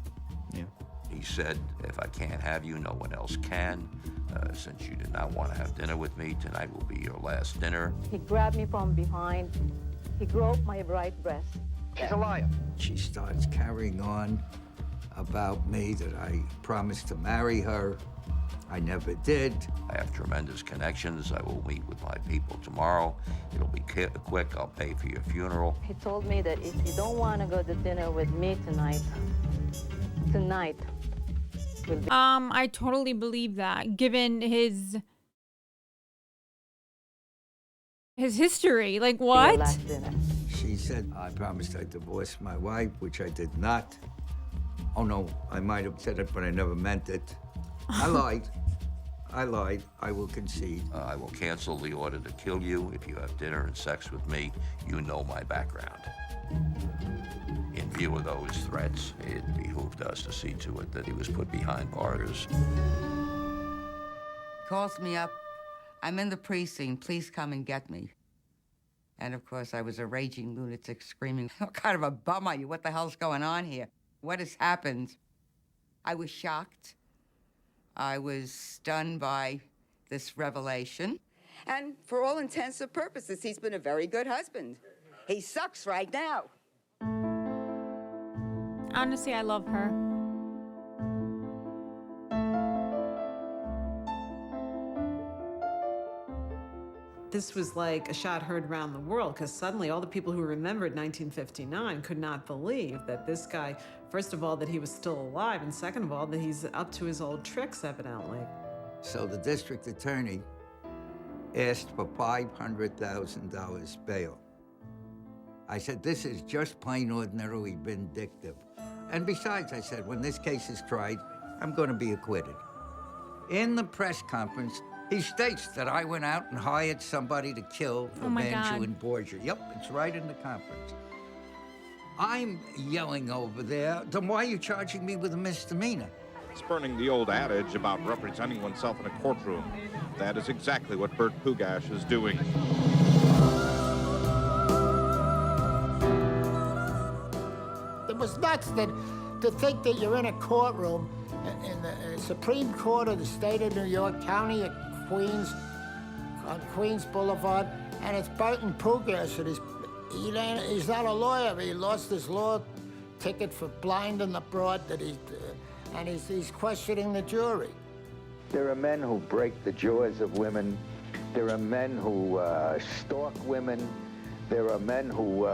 Yeah. He said, if I can't have you, no one else can. Since you did not want to have dinner with me, tonight will be your last dinner. He grabbed me from behind. He groped my right breast. She's a liar. She starts carrying on about me that I promised to marry her. I never did. I have tremendous connections. I will meet with my people tomorrow. It'll be quick. I'll pay for your funeral. He told me that if you don't want to go to dinner with me tonight will be... I totally believe that, given his history. Like, what? She said, I promised I'd divorce my wife, which I did not. Oh, no, I might have said it, but I never meant it. I lied. I will concede. I will cancel the order to kill you. If you have dinner and sex with me, you know my background. In view of those threats, it behooved us to see to it that he was put behind bars. Calls me up. I'm in the precinct. Please come and get me. And of course, I was a raging lunatic screaming, what kind of a bum are you? What the hell's going on here? What has happened? I was shocked. I was stunned by this revelation. And for all intents and purposes, he's been a very good husband. He sucks right now. Honestly, I love her. This was like a shot heard around the world, because suddenly all the people who remembered 1959 could not believe that this guy, first of all, that he was still alive, and second of all, that he's up to his old tricks, evidently. So the district attorney asked for $500,000 bail. I said, this is just plain ordinarily vindictive. And besides, I said, when this case is tried, I'm going to be acquitted. In the press conference, he states that I went out and hired somebody to kill Evangeline Borgia. Yep, it's right in the conference. I'm yelling over there, then why are you charging me with a misdemeanor? Spurning the old adage about representing oneself in a courtroom. That is exactly what Bert Pugash is doing. It was nuts that to think that you're in a courtroom in the Supreme Court of the state of New York, county of Queens, on Queens Boulevard, and it's Burton Pugash, and he's not a lawyer. He lost his law ticket for blinding the broad that and he's questioning the jury. There are men who break the jaws of women. There are men who stalk women. There are men who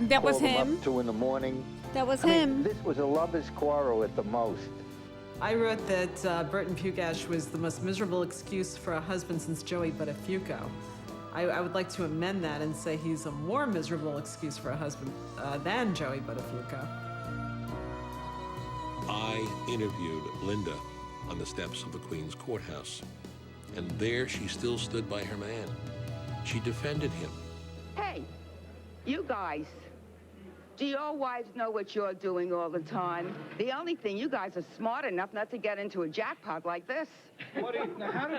That was call them him. up 2 in the morning. That was I mean, him. this was a lover's quarrel at the most. I wrote that Burton Pugash was the most miserable excuse for a husband since Joey Buttafuoco. I would like to amend that and say he's a more miserable excuse for a husband than Joey Buttafuoco. I interviewed Linda on the steps of the Queens Courthouse, and there she still stood by her man. She defended him. Hey, you guys, do your wives know what you're doing all the time? The only thing, you guys are smart enough not to get into a jackpot like this. How did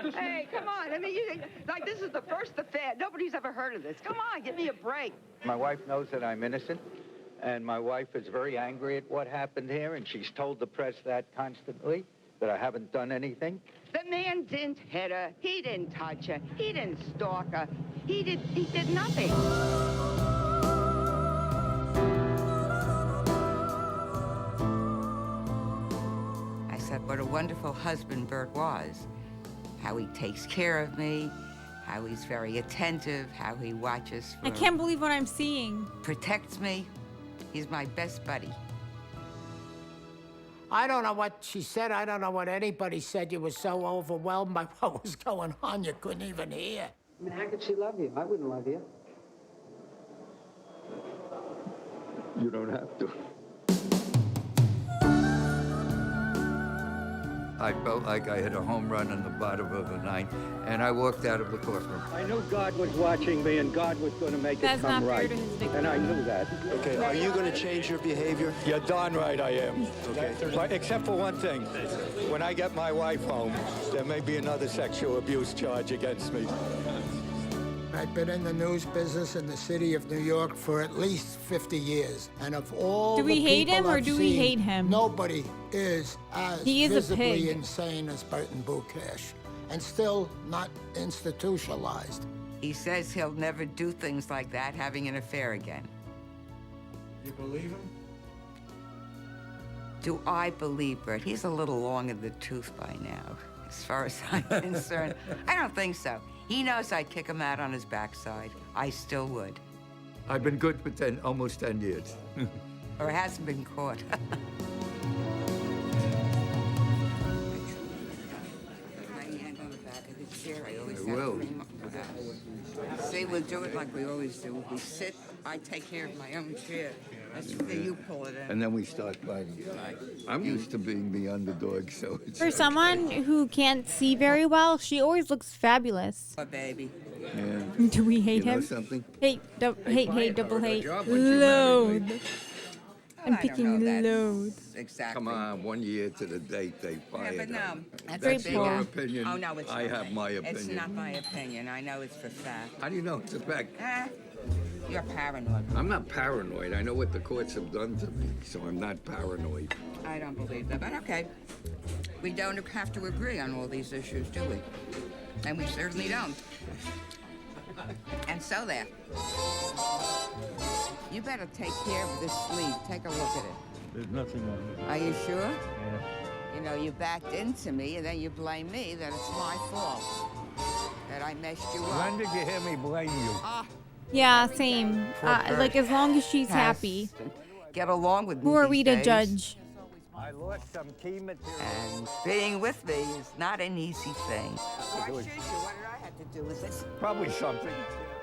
this... Hey, come on. I mean, like, this is the first affair. Nobody's ever heard of this. Come on, give me a break. My wife knows that I'm innocent, and my wife is very angry at what happened here, and she's told the press that constantly, that I haven't done anything. The man didn't hit her. He didn't touch her. He didn't stalk her. He did nothing. I said what a wonderful husband Bert was. How he takes care of me, how he's very attentive, how he watches for... I can't believe what I'm seeing. Protects me. He's my best buddy. I don't know what she said. I don't know what anybody said. You were so overwhelmed by what was going on, you couldn't even hear. I mean, how could she love you? I wouldn't love you. You don't have to. I felt like I hit a home run in the bottom of the ninth, and I walked out of the courtroom. I knew God was watching me, and God was going to make it come right. And I knew that. Okay, are you going to change your behavior? You're darn right I am. Okay. But except for one thing. When I get my wife home, there may be another sexual abuse charge against me. I've been in the news business in the city of New York for at least 50 years. And of all Do we the hate people him or I've do we seen, hate him? Nobody is as He is a visibly pig. insane as Burton Pugash, and still not institutionalized. He says he'll never do things like that, having an affair again. You believe him? Do I believe Bert? He's a little long in the tooth by now, as far as I'm concerned. I don't think so. He knows I'd kick him out on his backside. I still would. I've been good for almost 10 years. Or hasn't been caught. My hand on the back of the chair. I always have to bring See, we'll do it like we always do. We sit, I take care of my own chair. That's where you pull it in. And then we start fighting. I'm used to being the underdog, so it's... For someone who can't see very well, she always looks fabulous. Oh, baby. Yeah. Do we hate You know him? something? Hate, hate, double hate. job when she Load. I'm I don't picking know that's load. Exactly. Come on, 1 year to the date they fired Yeah, but no, her. that's That's a your big- opinion. Oh, no, it's I not have my opinion. It's not my opinion. I know it's for fact. How do you know it's a fact? You're paranoid. I'm not paranoid. I know what the courts have done to me, so I'm not paranoid. I don't believe that, but okay. We don't have to agree on all these issues, do we? And we certainly don't. And so there. You better take care of this sleeve. Take a look at it. There's nothing on it. Are you sure? Yeah. You know, you backed into me, and then you blame me that it's my fault. That I messed you up. When did you hear me blame you? Yeah, same. Like, as long as she's happy. Get along with me. Who are these we to days. judge? I lost some key material. And being with me is not an easy thing. Why should you? What did I have to do with this? Probably something.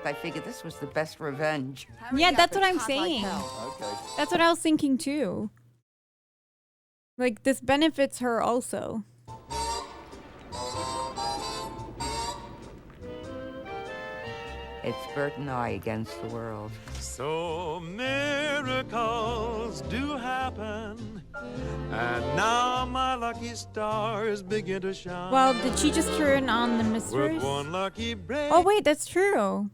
I figured this was the best revenge. Yeah, that's what I'm saying. Okay. That's what I was thinking too. Like, this benefits her also. It's Bert and I against the world. So miracles do happen, and now my lucky stars begin to shine. Well, did she just turn on the mistress? With one lucky break, Oh, wait, that's true.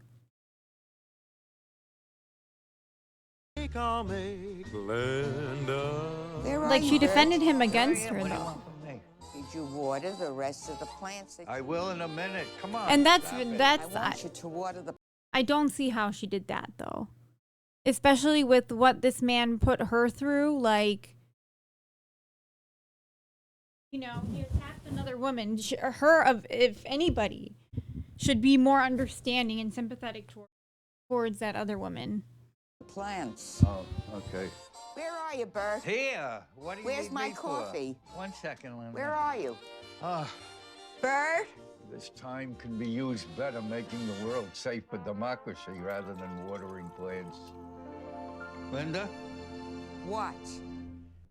I'll make Linda. Like, she defended him against her, though. Did you water the rest of the plants? I will in a minute. Come on. And that's I want you to water the. I don't see how she did that, though. Especially with what this man put her through, like, you know, he attacked another woman. Her, if anybody, should be more understanding and sympathetic towards that other woman. Plants. Oh, okay. Where are you, Bert? Here. What do you Where's need my me for? coffee? 1 second, Lena. Where are you? Ah, Bert? this time can be used better making the world safe for democracy rather than watering plants. Linda? What?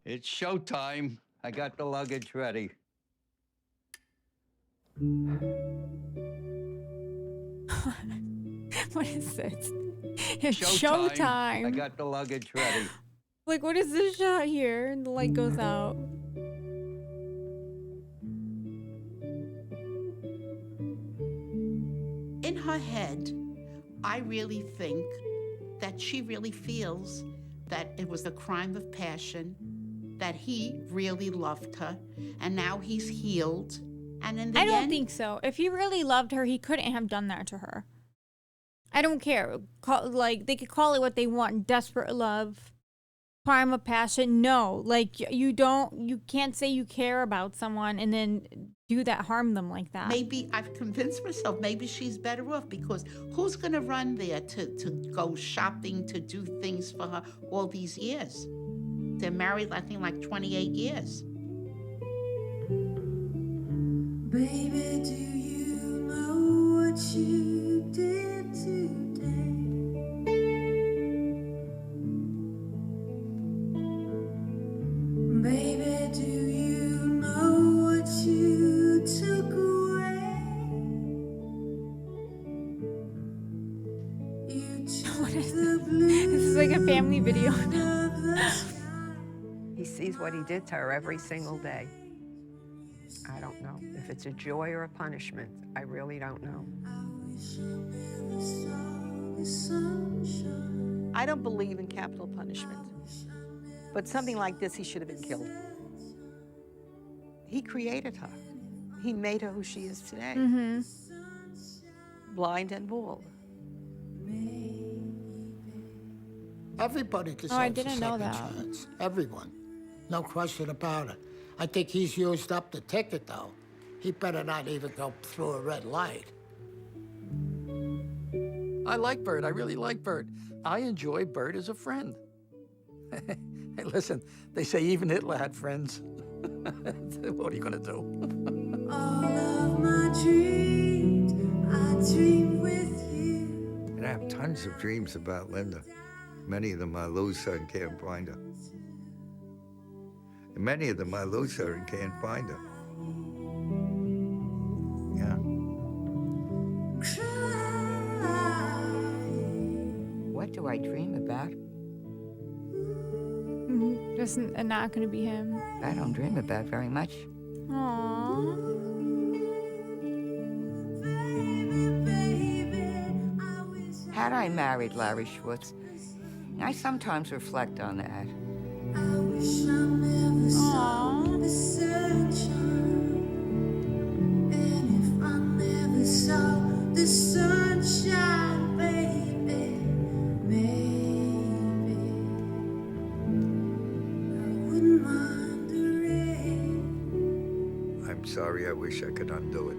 It's showtime. I got the luggage ready. What is this? It's I showtime. got the luggage ready. Like, what is this shot here? And the light goes out. In her head, I really think that she really feels that it was a crime of passion, that he really loved her, and now he's healed. And in the I end, don't think so. If he really loved her, he couldn't have done that to her. I don't care. Like, they could call it what they want. Desperate love. Crime of passion. No. Like, you can't say you care about someone and then do that, harm them like that. maybe I've convinced myself maybe she's better off, because who's going to run there to go shopping, to do things for her all these years? They're married, I think, like 28 years. Baby, do you know what you did today? Baby, do you know what you took away? You What is this? This is like a family video now. He sees what he did to her every single day. I don't know if it's a joy or a punishment. I really don't know. I don't believe in capital punishment. But something like this, he should have been killed. He created her. He made her who she is today. Mm-hmm. Blind and bald. Everybody deserves I didn't a know second that. chance. Everyone. No question about it. I think he's used up the ticket, though. He better not even go through a red light. I like Bert. I really like Bert. I enjoy Bert as a friend. Hey, listen, they say even Hitler had friends. What are you going to do? All of my dreams, I dream with you. And I have tons of dreams about Linda. Many of them I lose her and can't find her. And many of them I lose her and can't find her. Yeah. What do I dream about? Just not gonna be him. I don't dream about very much. Aww. Had I married Larry Schwartz, I sometimes reflect on that. I wish I never saw the sunshine. And if I never saw the sunshine. I'm sorry, I wish I could undo it.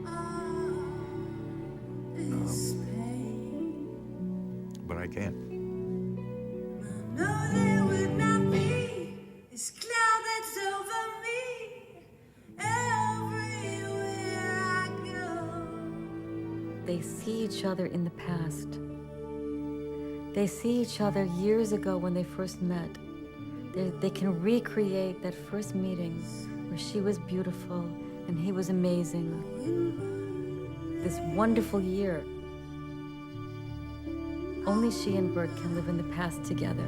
But I can't. No, there would not be this cloud that's over me everywhere I go. They see each other in the past. They see each other years ago when they first met. They can recreate that first meeting where she was beautiful and he was amazing. This wonderful year. Only she and Bert can live in the past together.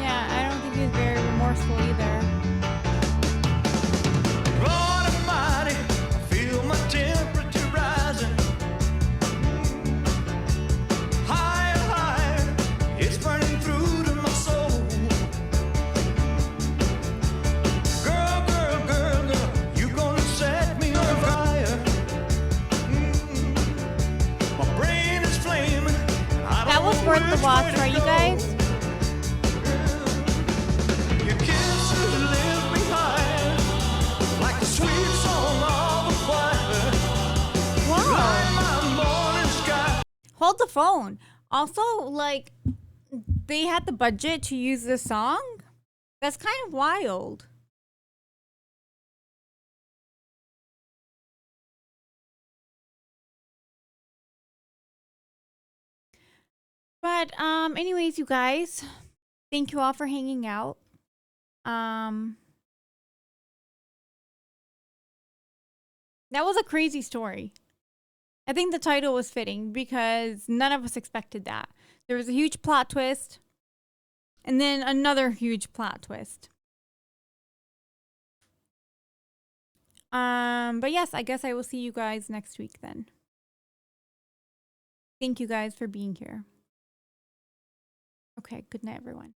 Yeah, I don't think he was very remorseful either. Lord Almighty, I feel my temperature rising. Higher, higher, it's burning through to my soul. Girl, girl, girl, girl, you gonna set me on fire. My brain is flaming. That was worth the watch, right, you guys? Your kisses lift me higher, like the sweet song of a choir. Light my morning sky. Hold the phone. Also, like, they had the budget to use this song? That's kind of wild. But, anyways, you guys, thank you all for hanging out. That was a crazy story. I think the title was fitting because none of us expected that. There was a huge plot twist and then another huge plot twist. But yes, I guess I will see you guys next week then. Thank you guys for being here. Okay, good night, everyone.